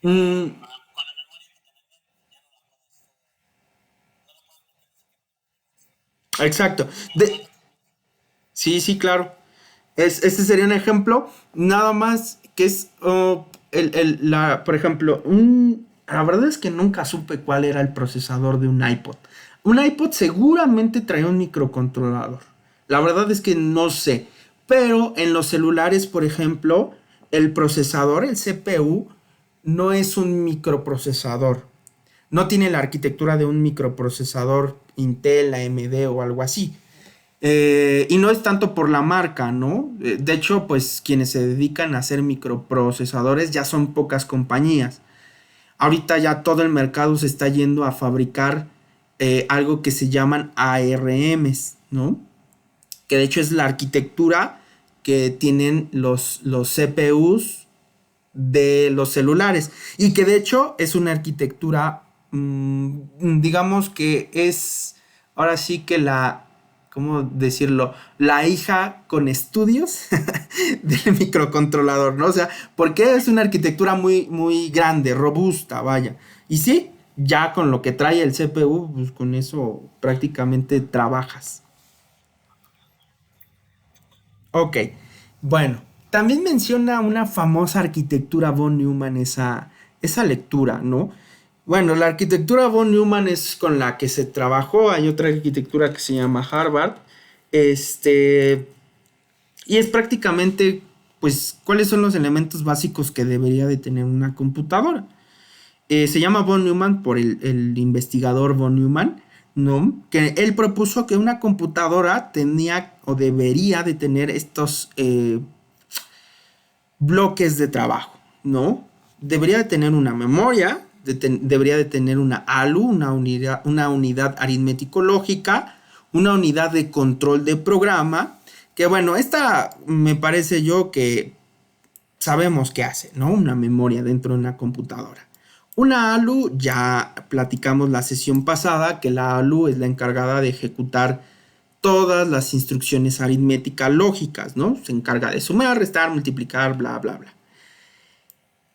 Mm, exacto. Sí, sí, claro. Este sería un ejemplo, nada más que es, por ejemplo, la verdad es que nunca supe cuál era el procesador de un iPod. Un iPod seguramente traía un microcontrolador. La verdad es que no sé. Pero en los celulares, por ejemplo, el procesador, el CPU, no es un microprocesador. No tiene la arquitectura de un microprocesador Intel, AMD o algo así. Y no es tanto por la marca, ¿no? De hecho, pues quienes se dedican a hacer microprocesadores ya son pocas compañías. Ahorita ya todo el mercado se está yendo a fabricar algo que se llaman ARMs, ¿no? Que de hecho es la arquitectura que tienen los CPUs de los celulares. Y que de hecho es una arquitectura, digamos que es ahora sí que ¿cómo decirlo? La hija con estudios del microcontrolador, ¿no? O sea, porque es una arquitectura muy, muy grande, robusta, vaya. Y sí, ya con lo que trae el CPU, pues con eso prácticamente trabajas. Ok, bueno, también menciona una famosa arquitectura von Neumann esa lectura, ¿no? Bueno, la arquitectura von Neumann es con la que se trabajó, hay otra arquitectura que se llama Harvard, este, y es prácticamente, pues, cuáles son los elementos básicos que debería de tener una computadora. Se llama von Neumann por el investigador von Neumann, ¿no? Que él propuso que una computadora tenía o debería de tener estos bloques de trabajo, ¿no? Debería de tener una memoria, debería de tener una ALU, una unidad aritmético-lógica, una unidad de control de programa, que bueno, esta me parece yo que sabemos qué hace, ¿no? Una memoria dentro de una computadora. Una ALU, ya platicamos la sesión pasada, que la ALU es la encargada de ejecutar todas las instrucciones aritméticas lógicas, ¿no? Se encarga de sumar, restar, multiplicar, bla, bla, bla.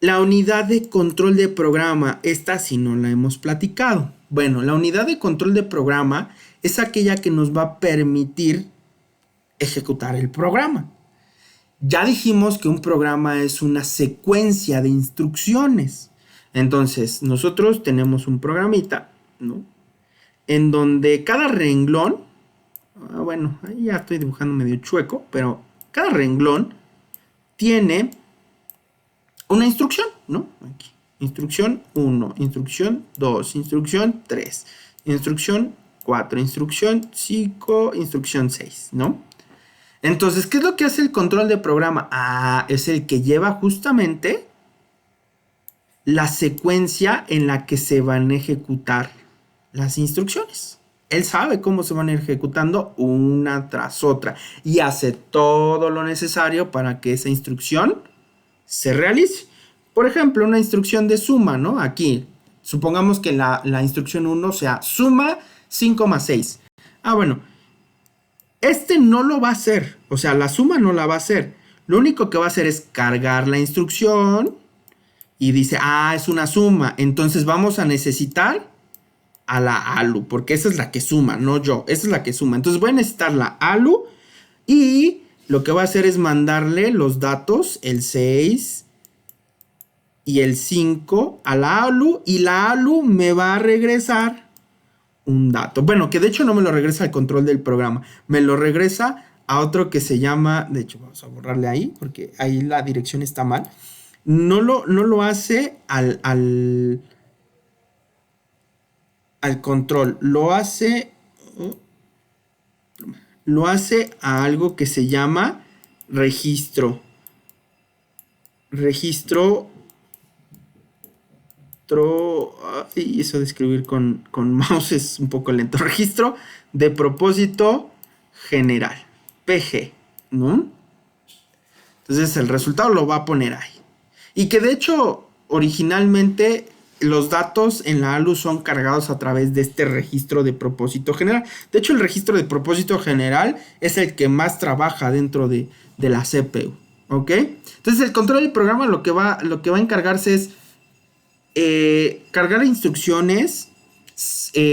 La unidad de control de programa, esta sí no la hemos platicado. Bueno, la unidad de control de programa es aquella que nos va a permitir ejecutar el programa. Ya dijimos que un programa es una secuencia de instrucciones. Entonces, nosotros tenemos un programita, ¿no? En donde cada renglón, bueno, ahí ya estoy dibujando medio chueco, pero cada renglón tiene una instrucción, ¿no? Aquí. Instrucción 1, instrucción 2, instrucción 3, instrucción 4, instrucción 5, instrucción 6, ¿no? Entonces, ¿qué es lo que hace el control de programa? Ah, es el que lleva justamente la secuencia en la que se van a ejecutar las instrucciones. Él sabe cómo se van a ir ejecutando una tras otra y hace todo lo necesario para que esa instrucción se realice. Por ejemplo, una instrucción de suma, ¿no? Aquí, supongamos que la instrucción 1 sea suma 5 más 6. Ah, bueno, este no lo va a hacer, o sea, la suma no la va a hacer. Lo único que va a hacer es cargar la instrucción y dice, ah, es una suma, entonces vamos a necesitar a la ALU, porque esa es la que suma, no yo, esa es la que suma. Entonces voy a necesitar la ALU y lo que va a hacer es mandarle los datos, el 6 y el 5 a la ALU y la ALU me va a regresar un dato. Bueno, que de hecho no me lo regresa al control del programa, me lo regresa a otro que se llama, de hecho vamos a borrarle ahí porque ahí la dirección está mal. No lo hace al control, lo hace a algo que se llama registro. Registro. Y eso de escribir con mouse es un poco lento. Registro de propósito general. PG, ¿no? Entonces el resultado lo va a poner ahí. Y que de hecho originalmente los datos en la ALU son cargados a través de este registro de propósito general. De hecho el registro de propósito general es el que más trabaja dentro de la CPU. ¿Ok? Entonces el control del programa lo que va a encargarse es cargar instrucciones,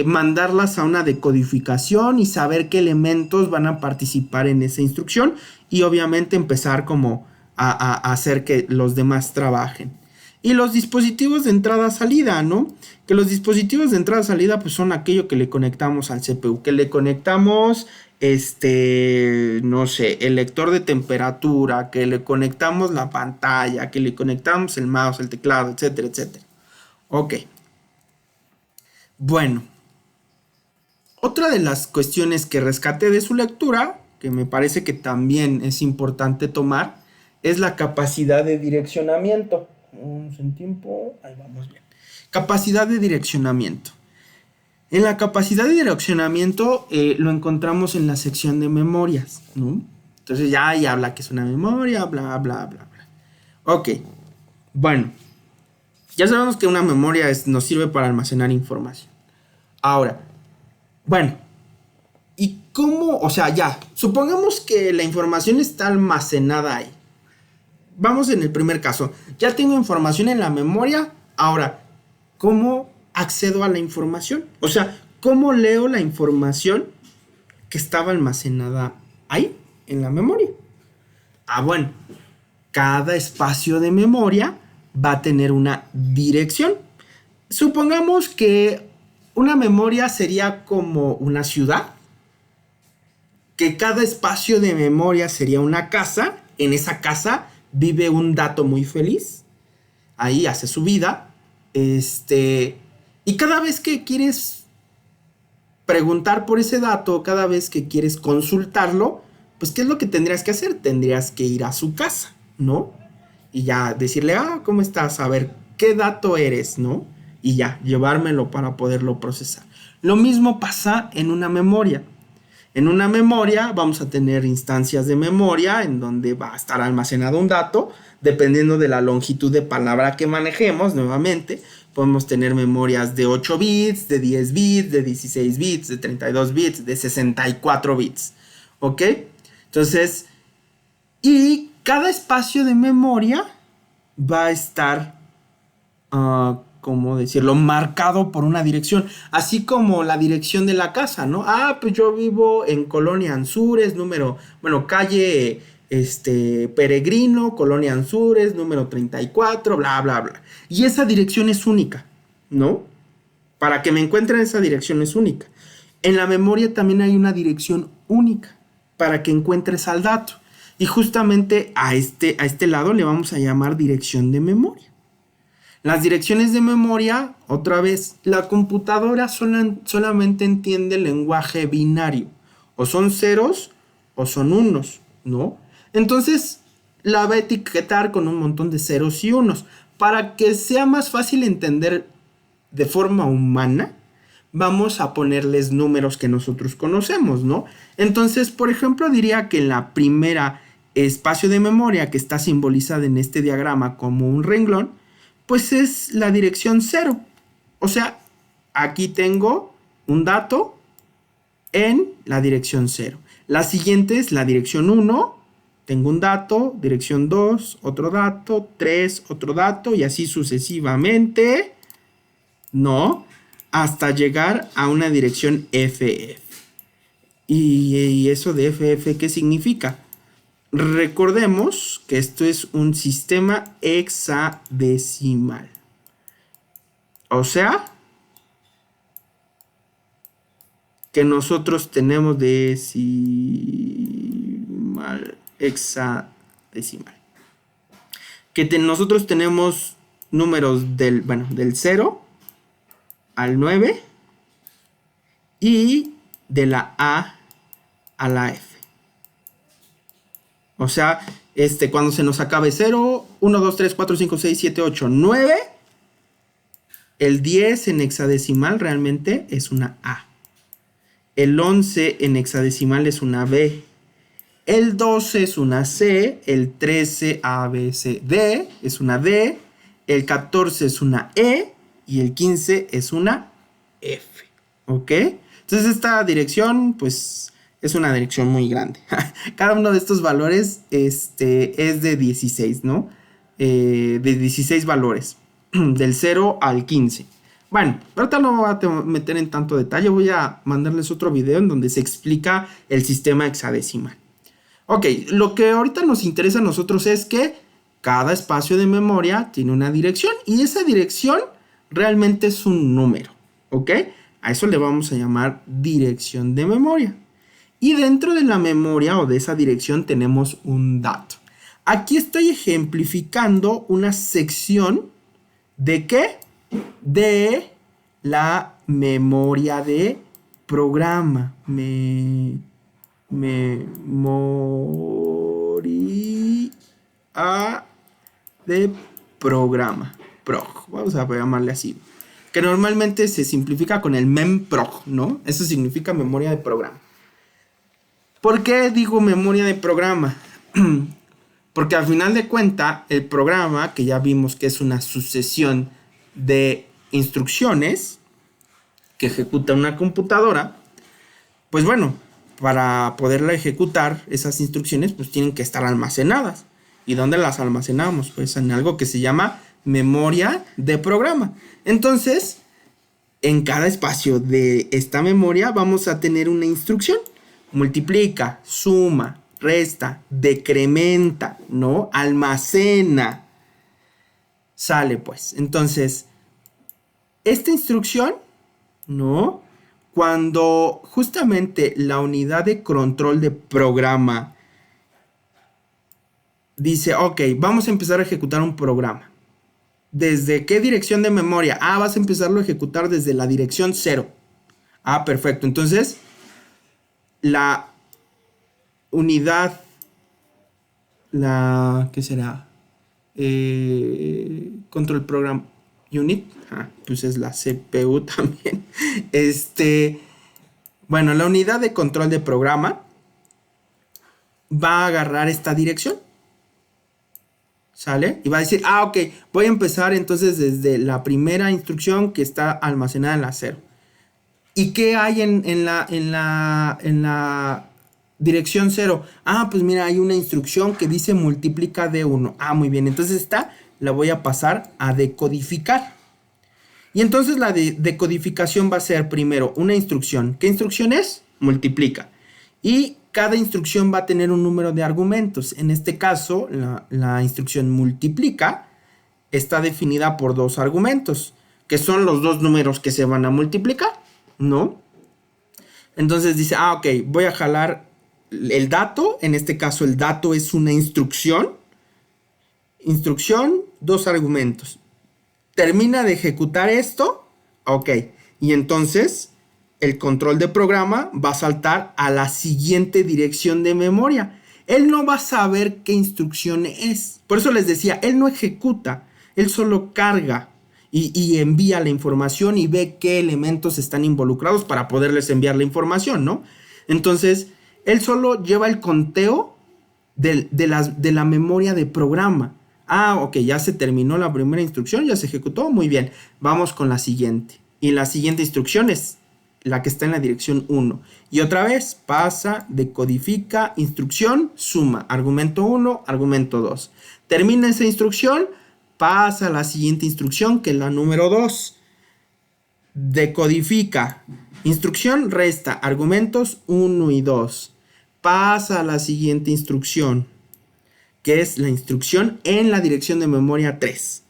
mandarlas a una decodificación y saber qué elementos van a participar en esa instrucción y obviamente empezar como a hacer que los demás trabajen. Y los dispositivos de entrada-salida, ¿no? Que los dispositivos de entrada-salida pues son aquello que le conectamos al CPU, que le conectamos, no sé, el lector de temperatura, que le conectamos la pantalla, que le conectamos el mouse, el teclado, etcétera, etcétera. Ok, bueno, Otra de las cuestiones que rescaté de su lectura, que me parece que también es importante tomar, es la capacidad de direccionamiento. En tiempo, ahí vamos bien. Capacidad de direccionamiento. En la capacidad de direccionamiento lo encontramos en la sección de memorias, ¿no? Entonces ya ahí habla que es una memoria, bla, bla, bla, bla. Ok, bueno, ya sabemos que una memoria nos sirve para almacenar información. Ahora, bueno, ¿y cómo? O sea, ya, supongamos que la información está almacenada ahí. Vamos en el primer caso. Ya tengo información en la memoria. Ahora, ¿cómo accedo a la información? O sea, ¿cómo leo la información que estaba almacenada ahí, en la memoria? Ah, bueno, cada espacio de memoria va a tener una dirección. Supongamos que una memoria sería como una ciudad, que cada espacio de memoria sería una casa. En esa casa vive un dato muy feliz. Ahí hace su vida. Y cada vez que quieres preguntar por ese dato, cada vez que quieres consultarlo, pues ¿qué es lo que tendrías que hacer? Tendrías que ir a su casa, ¿no? Y ya decirle, ¿cómo estás? A ver, ¿qué dato eres, no? Y ya, llevármelo para poderlo procesar. Lo mismo pasa en una memoria. En una memoria vamos a tener instancias de memoria en donde va a estar almacenado un dato, dependiendo de la longitud de palabra que manejemos. Nuevamente, podemos tener memorias de 8 bits, de 10 bits, de 16 bits, de 32 bits, de 64 bits. ¿Ok? Entonces, y cada espacio de memoria va a estar, ¿cómo decirlo? Marcado por una dirección, así como la dirección de la casa, ¿no? Pues yo vivo en Colonia Anzures, calle Peregrino, Colonia Anzures, número 34, bla, bla, bla. Y esa dirección es única, ¿no? Para que me encuentren esa dirección es única. En la memoria también hay una dirección única para que encuentres al dato. Y justamente a este lado le vamos a llamar dirección de memoria. Las direcciones de memoria, otra vez, la computadora solamente entiende el lenguaje binario. O son ceros o son unos, ¿no? Entonces la va a etiquetar con un montón de ceros y unos. Para que sea más fácil entender de forma humana, vamos a ponerles números que nosotros conocemos, ¿no? Entonces, por ejemplo, diría que en la primera espacio de memoria que está simbolizada en este diagrama como un renglón, pues es la dirección 0. O sea, aquí tengo un dato en la dirección 0. La siguiente es la dirección 1. Tengo un dato, dirección 2, otro dato, 3, otro dato y así sucesivamente, ¿no? Hasta llegar a una dirección FF. ¿Y eso de FF qué significa? Recordemos que esto es un sistema hexadecimal. O sea, que nosotros tenemos hexadecimal. Que nosotros tenemos números del 0 al 9 y de la A a la F. O sea, cuando se nos acabe 0, 1, 2, 3, 4, 5, 6, 7, 8, 9, el 10 en hexadecimal realmente es una A. El 11 en hexadecimal es una B. El 12 es una C. El 13 A, B, C, D es una D. El 14 es una E. Y el 15 es una F. ¿Ok? Entonces esta dirección, pues, es una dirección muy grande. Cada uno de estos valores es de 16, ¿no? De 16 valores. Del 0 al 15. Bueno, ahorita no me voy a meter en tanto detalle. Voy a mandarles otro video en donde se explica el sistema hexadecimal. Ok, lo que ahorita nos interesa a nosotros es que cada espacio de memoria tiene una dirección. Y esa dirección realmente es un número. ¿Ok? A eso le vamos a llamar dirección de memoria. Y dentro de la memoria o de esa dirección tenemos un dato. Aquí estoy ejemplificando una sección ¿de qué? De la memoria de programa. Memoria de programa. Prog. Vamos a llamarle así. Que normalmente se simplifica con el memprog, ¿no? Eso significa memoria de programa. ¿Por qué digo memoria de programa? Porque al final de cuentas, el programa, que ya vimos que es una sucesión de instrucciones que ejecuta una computadora, pues bueno, para poderla ejecutar, esas instrucciones pues tienen que estar almacenadas. ¿Y dónde las almacenamos? Pues en algo que se llama memoria de programa. Entonces, en cada espacio de esta memoria vamos a tener una instrucción. Multiplica, suma, resta, decrementa, ¿no? Almacena. Sale pues. Entonces, esta instrucción, ¿no? Cuando justamente la unidad de control de programa dice, ok, vamos a empezar a ejecutar un programa. ¿Desde qué dirección de memoria? Ah, vas a empezarlo a ejecutar desde la dirección 0. Ah, perfecto. Entonces, la unidad, ¿qué será? Control Program Unit. Pues es la CPU también. Bueno, la unidad de control de programa va a agarrar esta dirección. ¿Sale? Y va a decir, ok, voy a empezar entonces desde la primera instrucción que está almacenada en la 0. ¿Y qué hay en la dirección 0? Pues mira, hay una instrucción que dice multiplica de 1. Muy bien, entonces esta la voy a pasar a decodificar. Y entonces la decodificación va a ser primero una instrucción. ¿Qué instrucción es? Multiplica. Y cada instrucción va a tener un número de argumentos. En este caso, la instrucción multiplica está definida por 2 argumentos, que son los 2 números que se van a multiplicar, ¿no? Entonces dice, ok, voy a jalar el dato. En este caso, el dato es una instrucción. Instrucción, 2 argumentos. Termina de ejecutar esto, ok, y entonces el control de programa va a saltar a la siguiente dirección de memoria. Él no va a saber qué instrucción es. Por eso les decía, él no ejecuta, él solo carga y envía la información y ve qué elementos están involucrados para poderles enviar la información, ¿no? Entonces, él solo lleva el conteo de la memoria de programa. Ok, ya se terminó la primera instrucción, ya se ejecutó, muy bien. Vamos con la siguiente. Y la siguiente instrucción es la que está en la dirección 1. Y otra vez, pasa, decodifica, instrucción, suma. Argumento 1, argumento 2. Termina esa instrucción, pasa a la siguiente instrucción, que es la número 2. Decodifica. Instrucción, resta. Argumentos 1 y 2. Pasa a la siguiente instrucción, que es la instrucción en la dirección de memoria 3.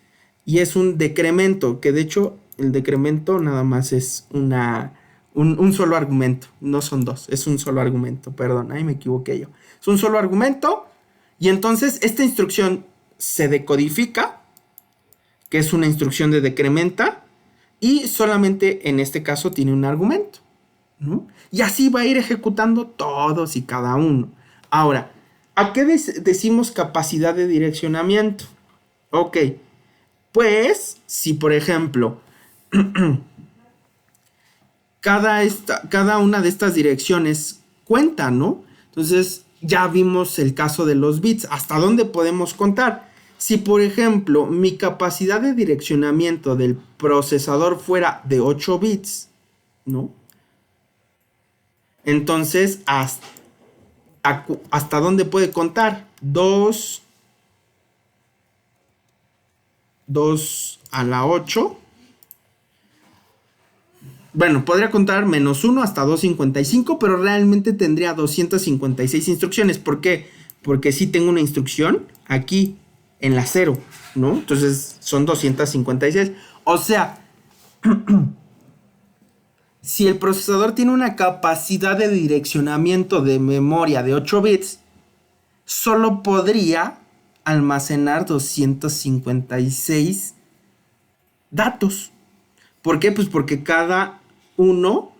Y es un decremento, que de hecho el decremento nada más es un solo argumento, no son 2, es un solo argumento, perdón, ahí me equivoqué yo. Es un solo argumento y entonces esta instrucción se decodifica, que es una instrucción de decrementa, y solamente en este caso tiene un argumento, ¿no? Y así va a ir ejecutando todos y cada uno. Ahora, ¿a qué decimos capacidad de direccionamiento? Ok, pues si por ejemplo cada una de estas direcciones cuenta, ¿no? Entonces ya vimos el caso de los bits. ¿Hasta dónde podemos contar? Si por ejemplo mi capacidad de direccionamiento del procesador fuera de 8 bits, ¿no? Entonces, ¿hasta dónde puede contar? 2 a la 8. Bueno, podría contar menos 1 hasta 255, pero realmente tendría 256 instrucciones. ¿Por qué? Porque sí tengo una instrucción aquí en la 0, ¿no? Entonces son 256. O sea, si el procesador tiene una capacidad de direccionamiento de memoria de 8 bits, solo podría almacenar 256 datos. ¿Por qué? Pues porque cada uno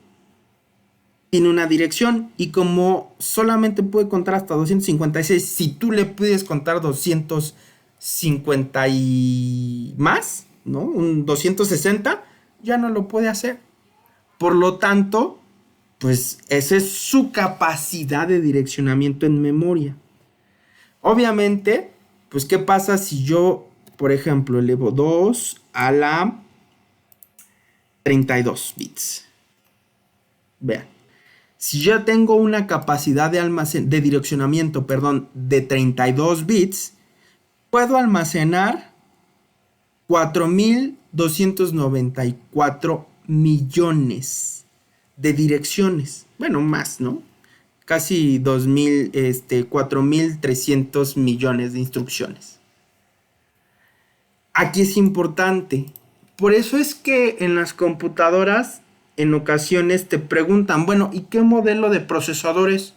tiene una dirección y como solamente puede contar hasta 256, si tú le puedes contar 250 y más, ¿no? Un 260, ya no lo puede hacer. Por lo tanto, pues esa es su capacidad de direccionamiento en memoria. Obviamente, pues ¿qué pasa si yo, por ejemplo, elevo 2 a la 32 bits? Vean, si yo tengo una capacidad de direccionamiento, perdón, de 32 bits, puedo almacenar 4.294 millones de direcciones. Bueno, más, ¿no? Casi 4.300 millones de instrucciones. Aquí es importante. Por eso es que en las computadoras en ocasiones te preguntan, bueno, ¿y qué modelo de procesadores?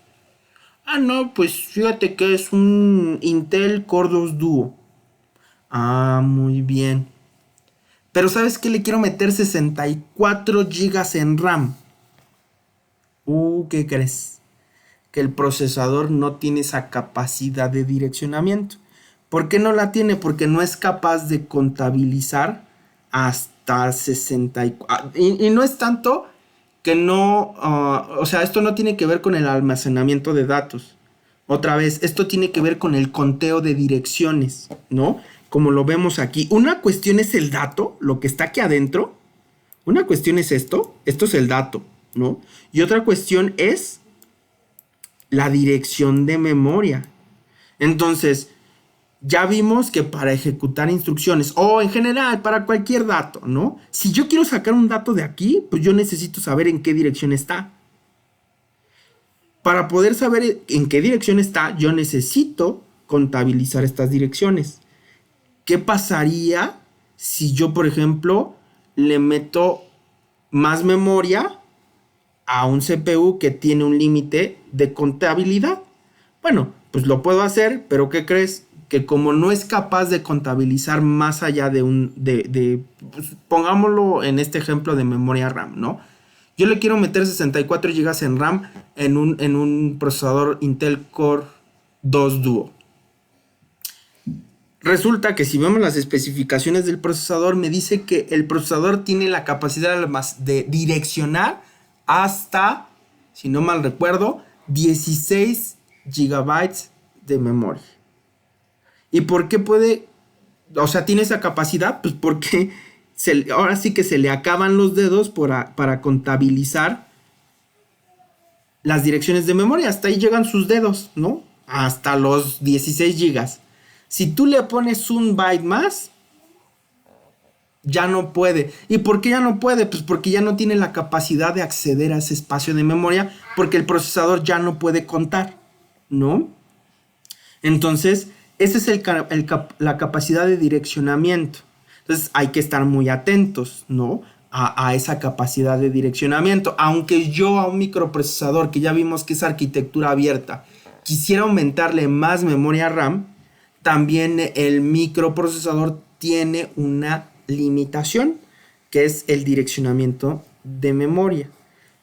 Ah, no, pues fíjate que es un Intel Core 2 Duo. Ah, muy bien. Pero ¿sabes qué? Le quiero meter 64 gigas en RAM. ¿Qué crees? Que el procesador no tiene esa capacidad de direccionamiento. ¿Por qué no la tiene? Porque no es capaz de contabilizar hasta 64. Y no es tanto que no, o sea, esto no tiene que ver con el almacenamiento de datos. Otra vez, esto tiene que ver con el conteo de direcciones, ¿no? Como lo vemos aquí. Una cuestión es el dato, lo que está aquí adentro. Una cuestión es esto es el dato, ¿no? Y otra cuestión es la dirección de memoria. Entonces, ya vimos que para ejecutar instrucciones o en general para cualquier dato, ¿no? Si yo quiero sacar un dato de aquí, pues yo necesito saber en qué dirección está. Para poder saber en qué dirección está, yo necesito contabilizar estas direcciones. ¿Qué pasaría si yo, por ejemplo, le meto más memoria a un CPU que tiene un límite de contabilidad? Bueno, pues lo puedo hacer, pero ¿qué crees? Que como no es capaz de contabilizar más allá de pues, pongámoslo en este ejemplo de memoria RAM, ¿no? Yo le quiero meter 64 GB en RAM en un procesador Intel Core 2 Duo. Resulta que si vemos las especificaciones del procesador, me dice que el procesador tiene la capacidad de direccionar hasta, si no mal recuerdo, 16 GB de memoria. ¿Y por qué puede? O sea, tiene esa capacidad, pues porque ahora sí que se le acaban los dedos para contabilizar las direcciones de memoria. Hasta ahí llegan sus dedos, ¿no? Hasta los 16 gigas. Si tú le pones un byte más, ya no puede. ¿Y por qué ya no puede? Pues porque ya no tiene la capacidad de acceder a ese espacio de memoria, porque el procesador ya no puede contar, ¿no? Entonces, esa es la capacidad de direccionamiento. Entonces, hay que estar muy atentos, ¿no? A esa capacidad de direccionamiento. Aunque yo a un microprocesador, que ya vimos que es arquitectura abierta, quisiera aumentarle más memoria RAM, también el microprocesador tiene una limitación, que es el direccionamiento de memoria.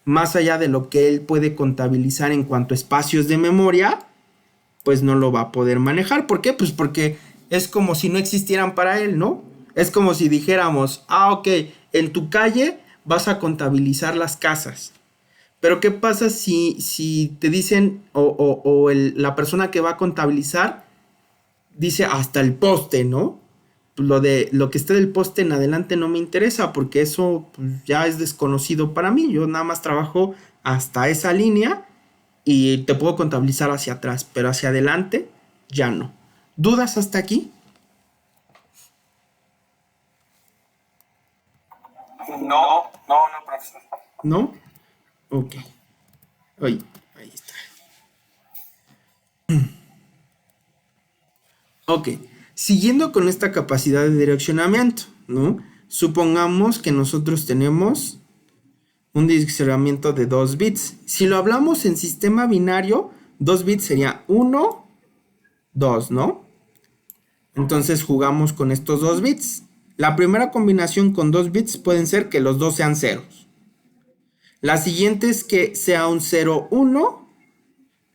Más allá de lo que él puede contabilizar en cuanto a espacios de memoria, pues no lo va a poder manejar. ¿Por qué? Pues porque es como si no existieran para él, ¿no? Es como si dijéramos, ok, en tu calle vas a contabilizar las casas. Pero ¿qué pasa si te dicen, la persona que va a contabilizar dice hasta el poste, ¿no? Lo que esté del poste en adelante no me interesa, porque eso pues, ya es desconocido para mí. Yo nada más trabajo hasta esa línea y te puedo contabilizar hacia atrás, pero hacia adelante ya no. ¿Dudas hasta aquí? No, profesor. ¿No? Ok. Ahí está. Ok. Siguiendo con esta capacidad de direccionamiento, ¿no? Supongamos que nosotros tenemos un direccionamiento de 2 bits. Si lo hablamos en sistema binario, 2 bits sería 1, 2, ¿no? Entonces jugamos con estos 2 bits. La primera combinación con 2 bits pueden ser que los dos sean ceros. La siguiente es que sea un 0, 1.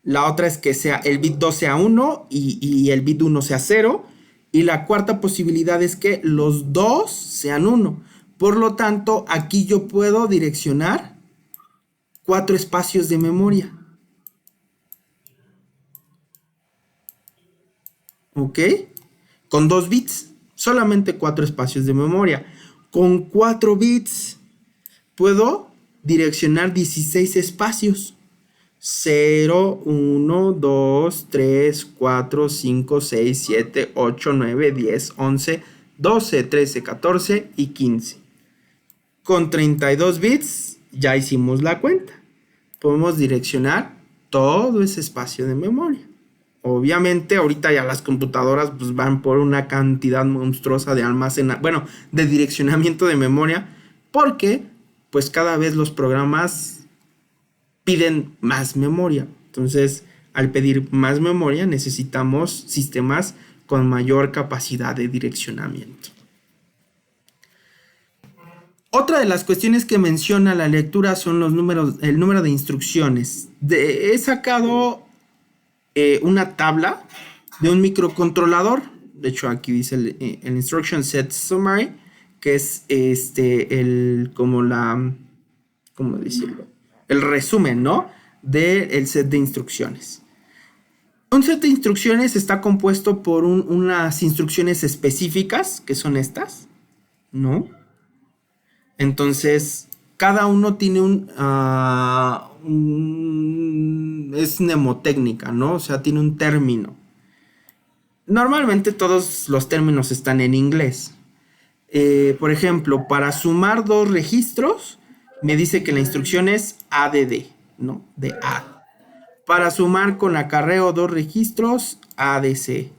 La otra es que sea el bit 2 sea 1 y el bit 1 sea 0. Y la cuarta posibilidad es que los dos sean 1. Por lo tanto, aquí yo puedo direccionar 4 espacios de memoria. ¿Ok? Con 2 bits, solamente 4 espacios de memoria. Con 4 bits puedo direccionar 16 espacios. 0, 1, 2, 3, 4, 5, 6, 7, 8, 9, 10, 11, 12, 13, 14 y 15. Con 32 bits ya hicimos la cuenta. Podemos direccionar todo ese espacio de memoria. Obviamente ahorita ya las computadoras pues van por una cantidad monstruosa de de direccionamiento de memoria, porque pues cada vez los programas piden más memoria. Entonces, al pedir más memoria necesitamos sistemas con mayor capacidad de direccionamiento. Otra de las cuestiones que menciona la lectura son los números, el número de instrucciones. He sacado una tabla de un microcontrolador. De hecho, aquí dice el Instruction Set Summary, que es ¿cómo decirlo? El resumen, ¿no? Del set de instrucciones. Un set de instrucciones está compuesto por unas instrucciones específicas, que son estas, ¿no? Entonces, cada uno tiene es mnemotécnica, ¿no? O sea, tiene un término. Normalmente todos los términos están en inglés. Por ejemplo, para sumar 2 registros, me dice que la instrucción es ADD, ¿no? De add. Para sumar con acarreo 2 registros, ADC.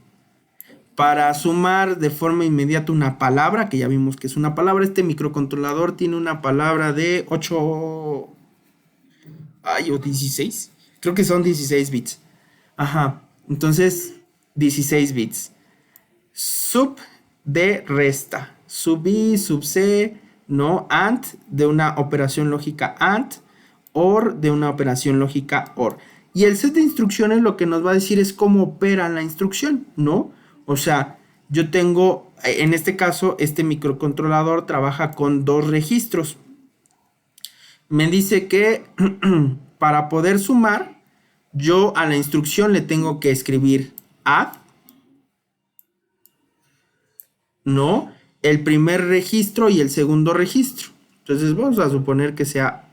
Para sumar de forma inmediata una palabra, que ya vimos que es una palabra, este microcontrolador tiene una palabra de 8 o 16. Creo que son 16 bits. Ajá, entonces 16 bits. Sub de resta. Sub i, sub c, ¿no? AND de una operación lógica AND. OR de una operación lógica OR. Y el set de instrucciones lo que nos va a decir es cómo opera la instrucción, ¿no? O sea, yo tengo, en este caso, este microcontrolador trabaja con 2 registros. Me dice que para poder sumar, yo a la instrucción le tengo que escribir add, ¿no? El primer registro y el segundo registro. Entonces vamos a suponer que sea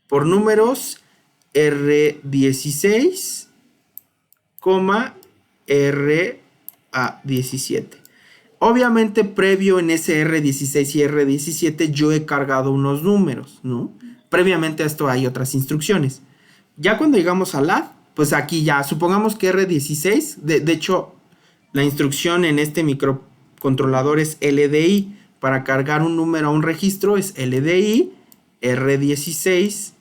por números R16, R17. Obviamente previo en ese R16 y R17 yo he cargado unos números, ¿no? Previamente a esto hay otras instrucciones. Ya cuando llegamos al add, pues aquí ya, supongamos que R16, de hecho la instrucción en este microcontrolador es LDI. Para cargar un número a un registro es LDI, R16,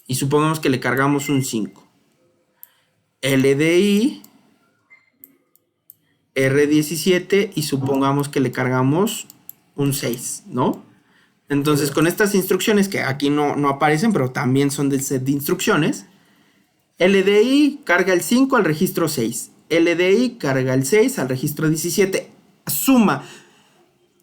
y supongamos que le cargamos un 5. LDI, R17 y supongamos que le cargamos un 6, ¿no? Entonces con estas instrucciones que aquí no aparecen, pero también son del set de instrucciones, LDI carga el 5 al registro 6, LDI carga el 6 al registro 17, suma.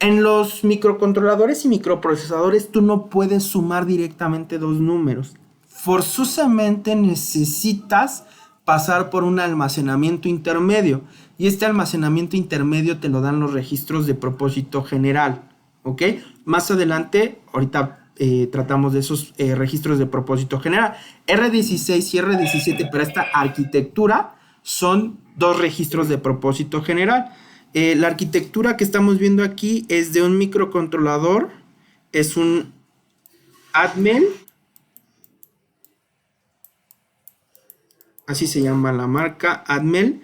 En los microcontroladores y microprocesadores tú no puedes sumar directamente 2 números. Forzosamente necesitas pasar por un almacenamiento intermedio. Y este almacenamiento intermedio te lo dan los registros de propósito general. ¿Ok? Más adelante, ahorita tratamos de esos registros de propósito general. R16 y R17 para esta arquitectura son 2 registros de propósito general. La arquitectura que estamos viendo aquí es de un microcontrolador. Es un Atmel. Así se llama la marca, Atmel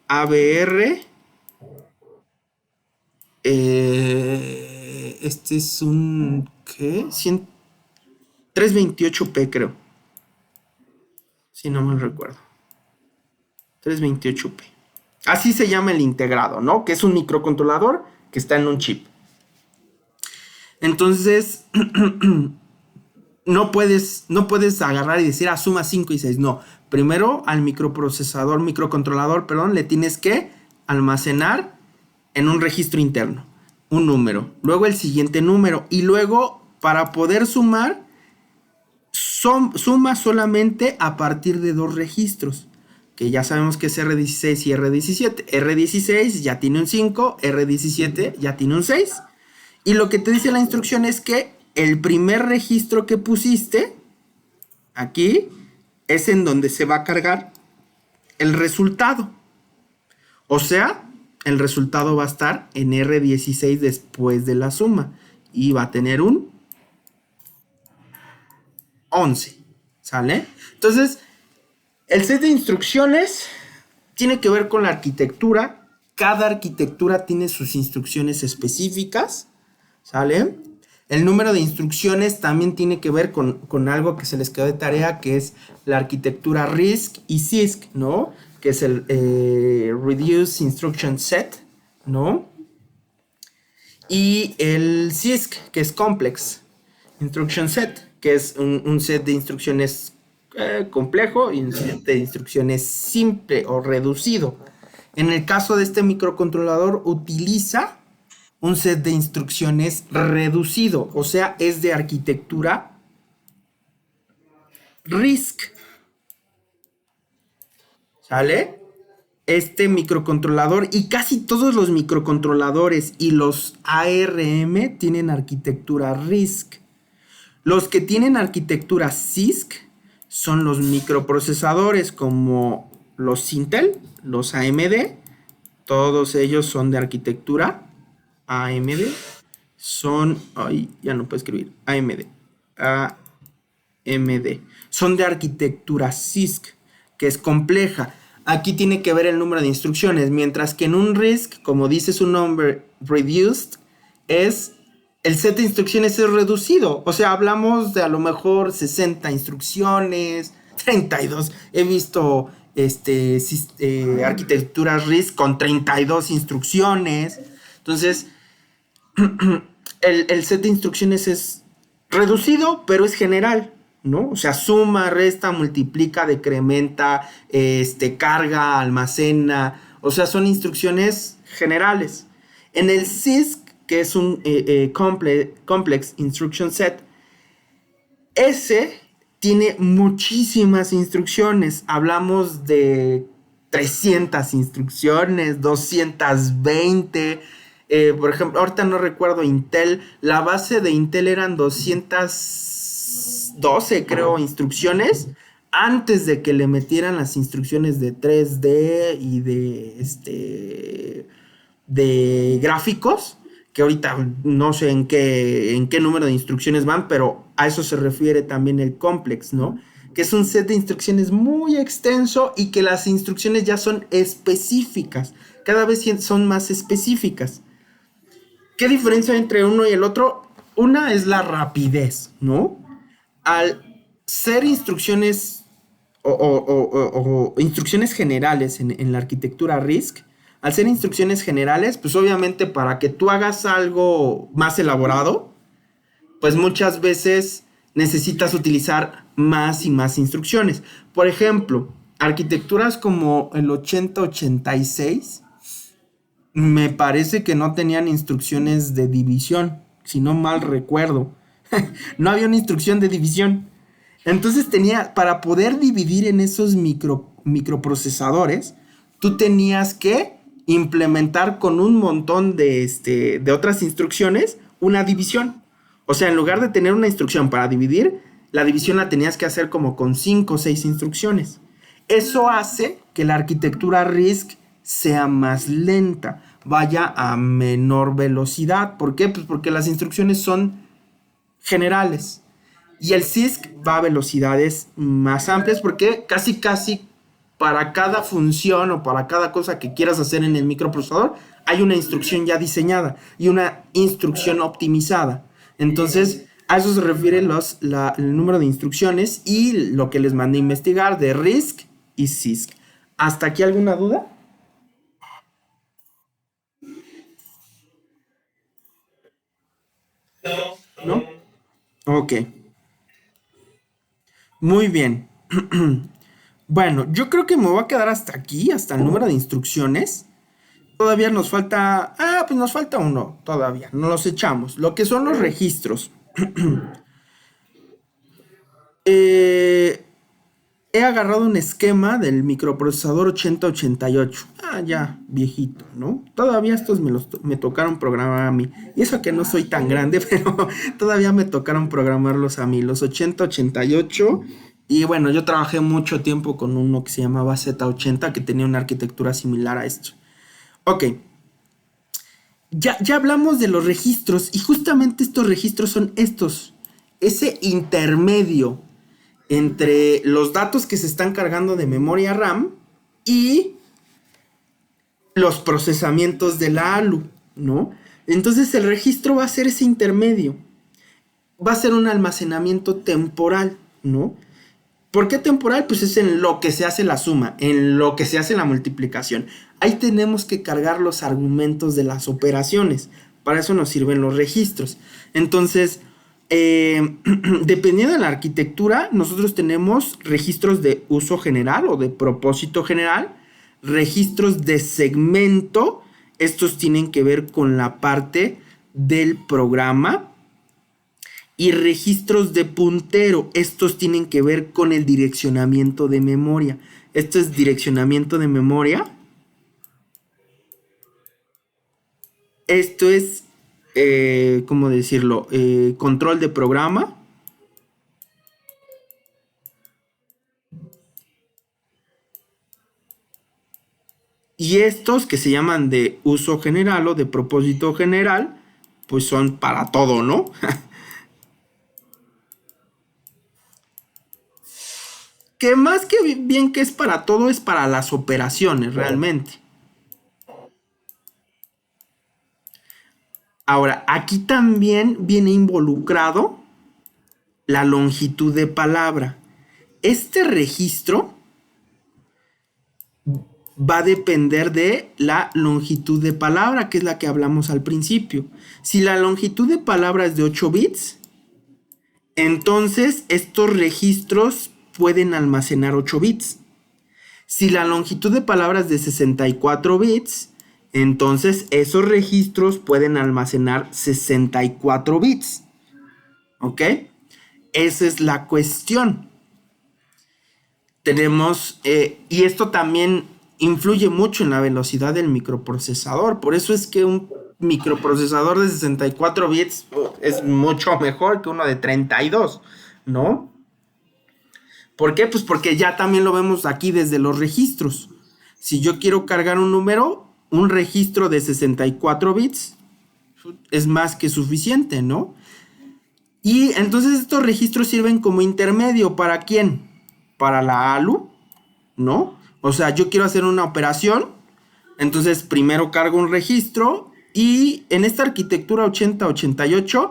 ABR. Este es un, ¿qué? 328p creo. Si no me recuerdo. 328p. Así se llama el integrado, ¿no? Que es un microcontrolador que está en un chip. Entonces, no puedes agarrar y decir, suma 5 y 6. No. Primero al microcontrolador, perdón, le tienes que almacenar en un registro interno un número. Luego el siguiente número. Y luego, para poder sumar, suma solamente a partir de dos registros. Que ya sabemos que es R16 y R17. R16 ya tiene un 5, R17 ya tiene un 6. Y lo que te dice la instrucción es que el primer registro que pusiste aquí es en donde se va a cargar el resultado. O sea, el resultado va a estar en R16 después de la suma. Y va a tener un 11. ¿Sale? Entonces, el set de instrucciones tiene que ver con la arquitectura. Cada arquitectura tiene sus instrucciones específicas. ¿Sale? El número de instrucciones también tiene que ver con algo que se les quedó de tarea, que es la arquitectura RISC y CISC, ¿no? Que es el Reduced Instruction Set, ¿no? Y el CISC, que es Complex Instruction Set, que es un set de instrucciones complejo y un set de instrucciones simple o reducido. En el caso de este microcontrolador utiliza un set de instrucciones reducido, o sea, es de arquitectura RISC. ¿Sale? Este microcontrolador y casi todos los microcontroladores y los ARM tienen arquitectura RISC. Los que tienen arquitectura CISC son los microprocesadores como los Intel, los AMD, todos ellos son de arquitectura AMD, ya no puedo escribir, AMD, son de arquitectura CISC, que es compleja. Aquí tiene que ver el número de instrucciones, mientras que en un RISC, como dice su nombre, reduced, el set de instrucciones es reducido. O sea, hablamos de a lo mejor 60 instrucciones, 32. He visto arquitecturas RISC con 32 instrucciones. Entonces, el set de instrucciones es reducido, pero es general, ¿no? O sea, suma, resta, multiplica, decrementa, carga, almacena. O sea, son instrucciones generales. En el CISC, que es un Complex Instruction Set, ese tiene muchísimas instrucciones. Hablamos de 300 instrucciones, 220. Por ejemplo, ahorita no recuerdo Intel. La base de Intel eran 212, creo, instrucciones. Antes de que le metieran las instrucciones de 3D y de gráficos, que ahorita no sé en qué número de instrucciones van, pero a eso se refiere también el complex, ¿no? Que es un set de instrucciones muy extenso y que las instrucciones ya son específicas, cada vez son más específicas. ¿Qué diferencia hay entre uno y el otro? Una es la rapidez, ¿no? Al ser instrucciones o instrucciones generales en la arquitectura RISC, al ser instrucciones generales, pues obviamente para que tú hagas algo más elaborado, pues muchas veces necesitas utilizar más y más instrucciones. Por ejemplo, arquitecturas como el 8086, me parece que no tenían instrucciones de división, si no mal recuerdo. No había una instrucción de división. Entonces para poder dividir en esos microprocesadores, tú tenías que implementar con un montón de otras instrucciones una división. O sea, en lugar de tener una instrucción para dividir, la división la tenías que hacer como con 5 o 6 instrucciones. Eso hace que la arquitectura RISC sea más lenta, vaya a menor velocidad. ¿Por qué? Pues porque las instrucciones son generales. Y el CISC va a velocidades más amplias porque casi para cada función o para cada cosa que quieras hacer en el microprocesador hay una instrucción ya diseñada y una instrucción optimizada. Entonces, a eso se refiere el número de instrucciones y lo que les mandé a investigar de RISC y CISC. ¿Hasta aquí alguna duda? ¿no? Ok, muy bien. Bueno, yo creo que me voy a quedar hasta aquí, hasta el número de instrucciones. Todavía nos falta... Ah, pues nos falta uno todavía. Nos los echamos. Lo que son los registros. Eh, He agarrado un esquema del microprocesador 8088. Ah, ya, viejito, ¿no? Todavía estos me tocaron programar a mí. Y eso que no soy tan grande, pero todavía me tocaron programarlos a mí. Los 8088. Y bueno, yo trabajé mucho tiempo con uno que se llamaba Z80, que tenía una arquitectura similar a esto. Ok, ya hablamos de los registros. Y justamente estos registros son estos. Ese intermedio entre los datos que se están cargando de memoria RAM y los procesamientos de la ALU, ¿no? Entonces el registro va a ser ese intermedio, va a ser un almacenamiento temporal, ¿no? ¿Por qué temporal? Pues es en lo que se hace la suma, en lo que se hace la multiplicación. Ahí tenemos que cargar los argumentos de las operaciones, para eso nos sirven los registros. Entonces, dependiendo de la arquitectura, nosotros tenemos registros de uso general o de propósito general, registros de segmento, estos tienen que ver con la parte del programa, y registros de puntero, estos tienen que ver con el direccionamiento de memoria. Esto es direccionamiento de memoria. Esto es, ¿cómo decirlo? Control de programa. Y estos que se llaman de uso general o de propósito general, pues son para todo, ¿no? Que más que bien que es para todo, es para las operaciones realmente. Ahora, aquí también viene involucrado la longitud de palabra. Este registro va a depender de la longitud de palabra, que es la que hablamos al principio. Si la longitud de palabra es de 8 bits, entonces estos registros pueden almacenar 8 bits. Si la longitud de palabra es de 64 bits, entonces esos registros pueden almacenar 64 bits. ¿Ok? Esa es la cuestión. Tenemos, y esto también influye mucho en la velocidad del microprocesador. Por eso es que un microprocesador de 64 bits es mucho mejor que uno de 32, ¿no? ¿Por qué? Pues porque ya también lo vemos aquí desde los registros. Si yo quiero cargar un número, un registro de 64 bits es más que suficiente, ¿no? Y entonces estos registros sirven como intermedio. ¿Para quién? Para la ALU, ¿no? O sea, yo quiero hacer una operación, entonces primero cargo un registro y en esta arquitectura 8088,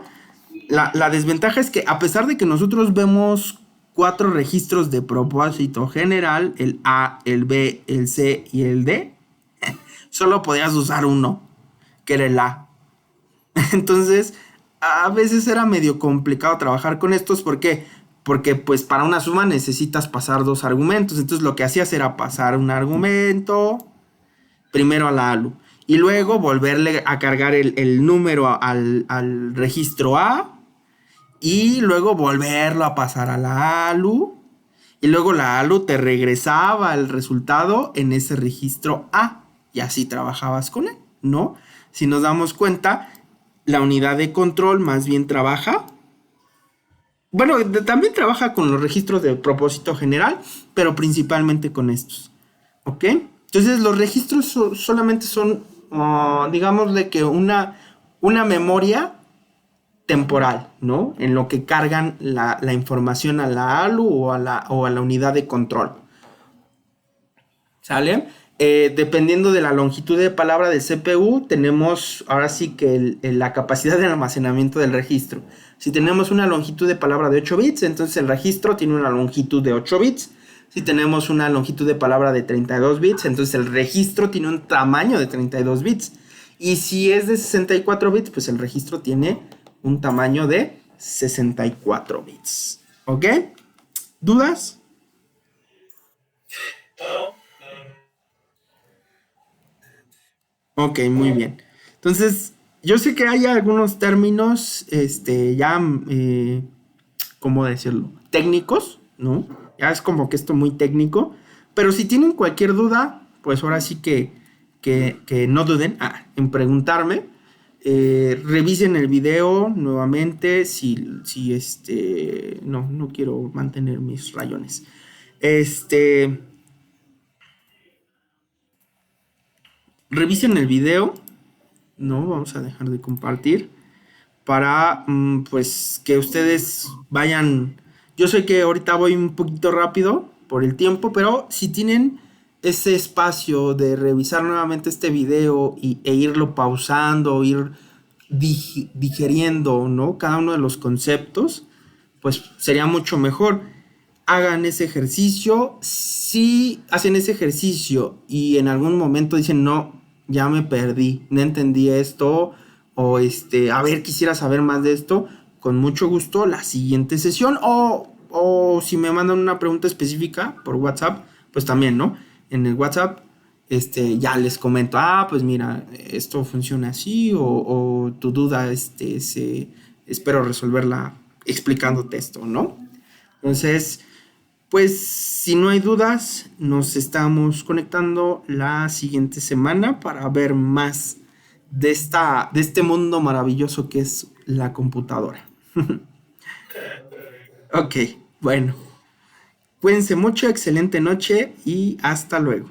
la desventaja es que a pesar de que nosotros vemos 4 registros de propósito general, el A, el B, el C y el D, solo podías usar uno, que era el A. Entonces, a veces era medio complicado trabajar con estos. ¿Por qué? Porque pues para una suma necesitas pasar 2 argumentos. Entonces lo que hacías era pasar un argumento primero a la ALU y luego volverle a cargar el número al registro A y luego volverlo a pasar a la ALU y luego la ALU te regresaba el resultado en ese registro A y así trabajabas con él, ¿no? Si nos damos cuenta, la unidad de control más bien trabaja. Bueno, también trabaja con los registros de propósito general, pero principalmente con estos. ¿Ok? Entonces los registros solamente son, digámosle que una memoria temporal, ¿no? En lo que cargan la información a la ALU o a la unidad de control. ¿Sale? Dependiendo de la longitud de palabra del CPU, tenemos ahora sí que la capacidad de almacenamiento del registro. Si tenemos una longitud de palabra de 8 bits, entonces el registro tiene una longitud de 8 bits. Si tenemos una longitud de palabra de 32 bits, entonces el registro tiene un tamaño de 32 bits. Y si es de 64 bits, pues el registro tiene un tamaño de 64 bits. ¿Ok? ¿Dudas? Ok, muy bien. Entonces, yo sé que hay algunos términos, ya, ¿cómo decirlo? Técnicos, ¿no? Ya es como que esto muy técnico. Pero si tienen cualquier duda, pues ahora sí que no duden en preguntarme. Revisen el video nuevamente. No quiero mantener mis rayones. Este, Revisen el video. No, vamos a dejar de compartir para pues que ustedes vayan. Yo sé que ahorita voy un poquito rápido por el tiempo, pero si tienen ese espacio de revisar nuevamente este video e irlo pausando, ir digeriendo, ¿no? Cada uno de los conceptos, pues sería mucho mejor. Hagan ese ejercicio. Si hacen ese ejercicio y en algún momento dicen, no, ya me perdí, no entendí esto, o a ver, quisiera saber más de esto, con mucho gusto la siguiente sesión, o si me mandan una pregunta específica por WhatsApp, pues también, ¿no? En el WhatsApp, ya les comento, pues mira, esto funciona así, o tu duda, espero resolverla explicándote esto, ¿no? Entonces, pues si no hay dudas, nos estamos conectando la siguiente semana para ver más de este mundo maravilloso que es la computadora. Ok, bueno, cuídense mucho, excelente noche y hasta luego.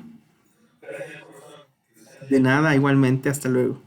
De nada, igualmente, hasta luego.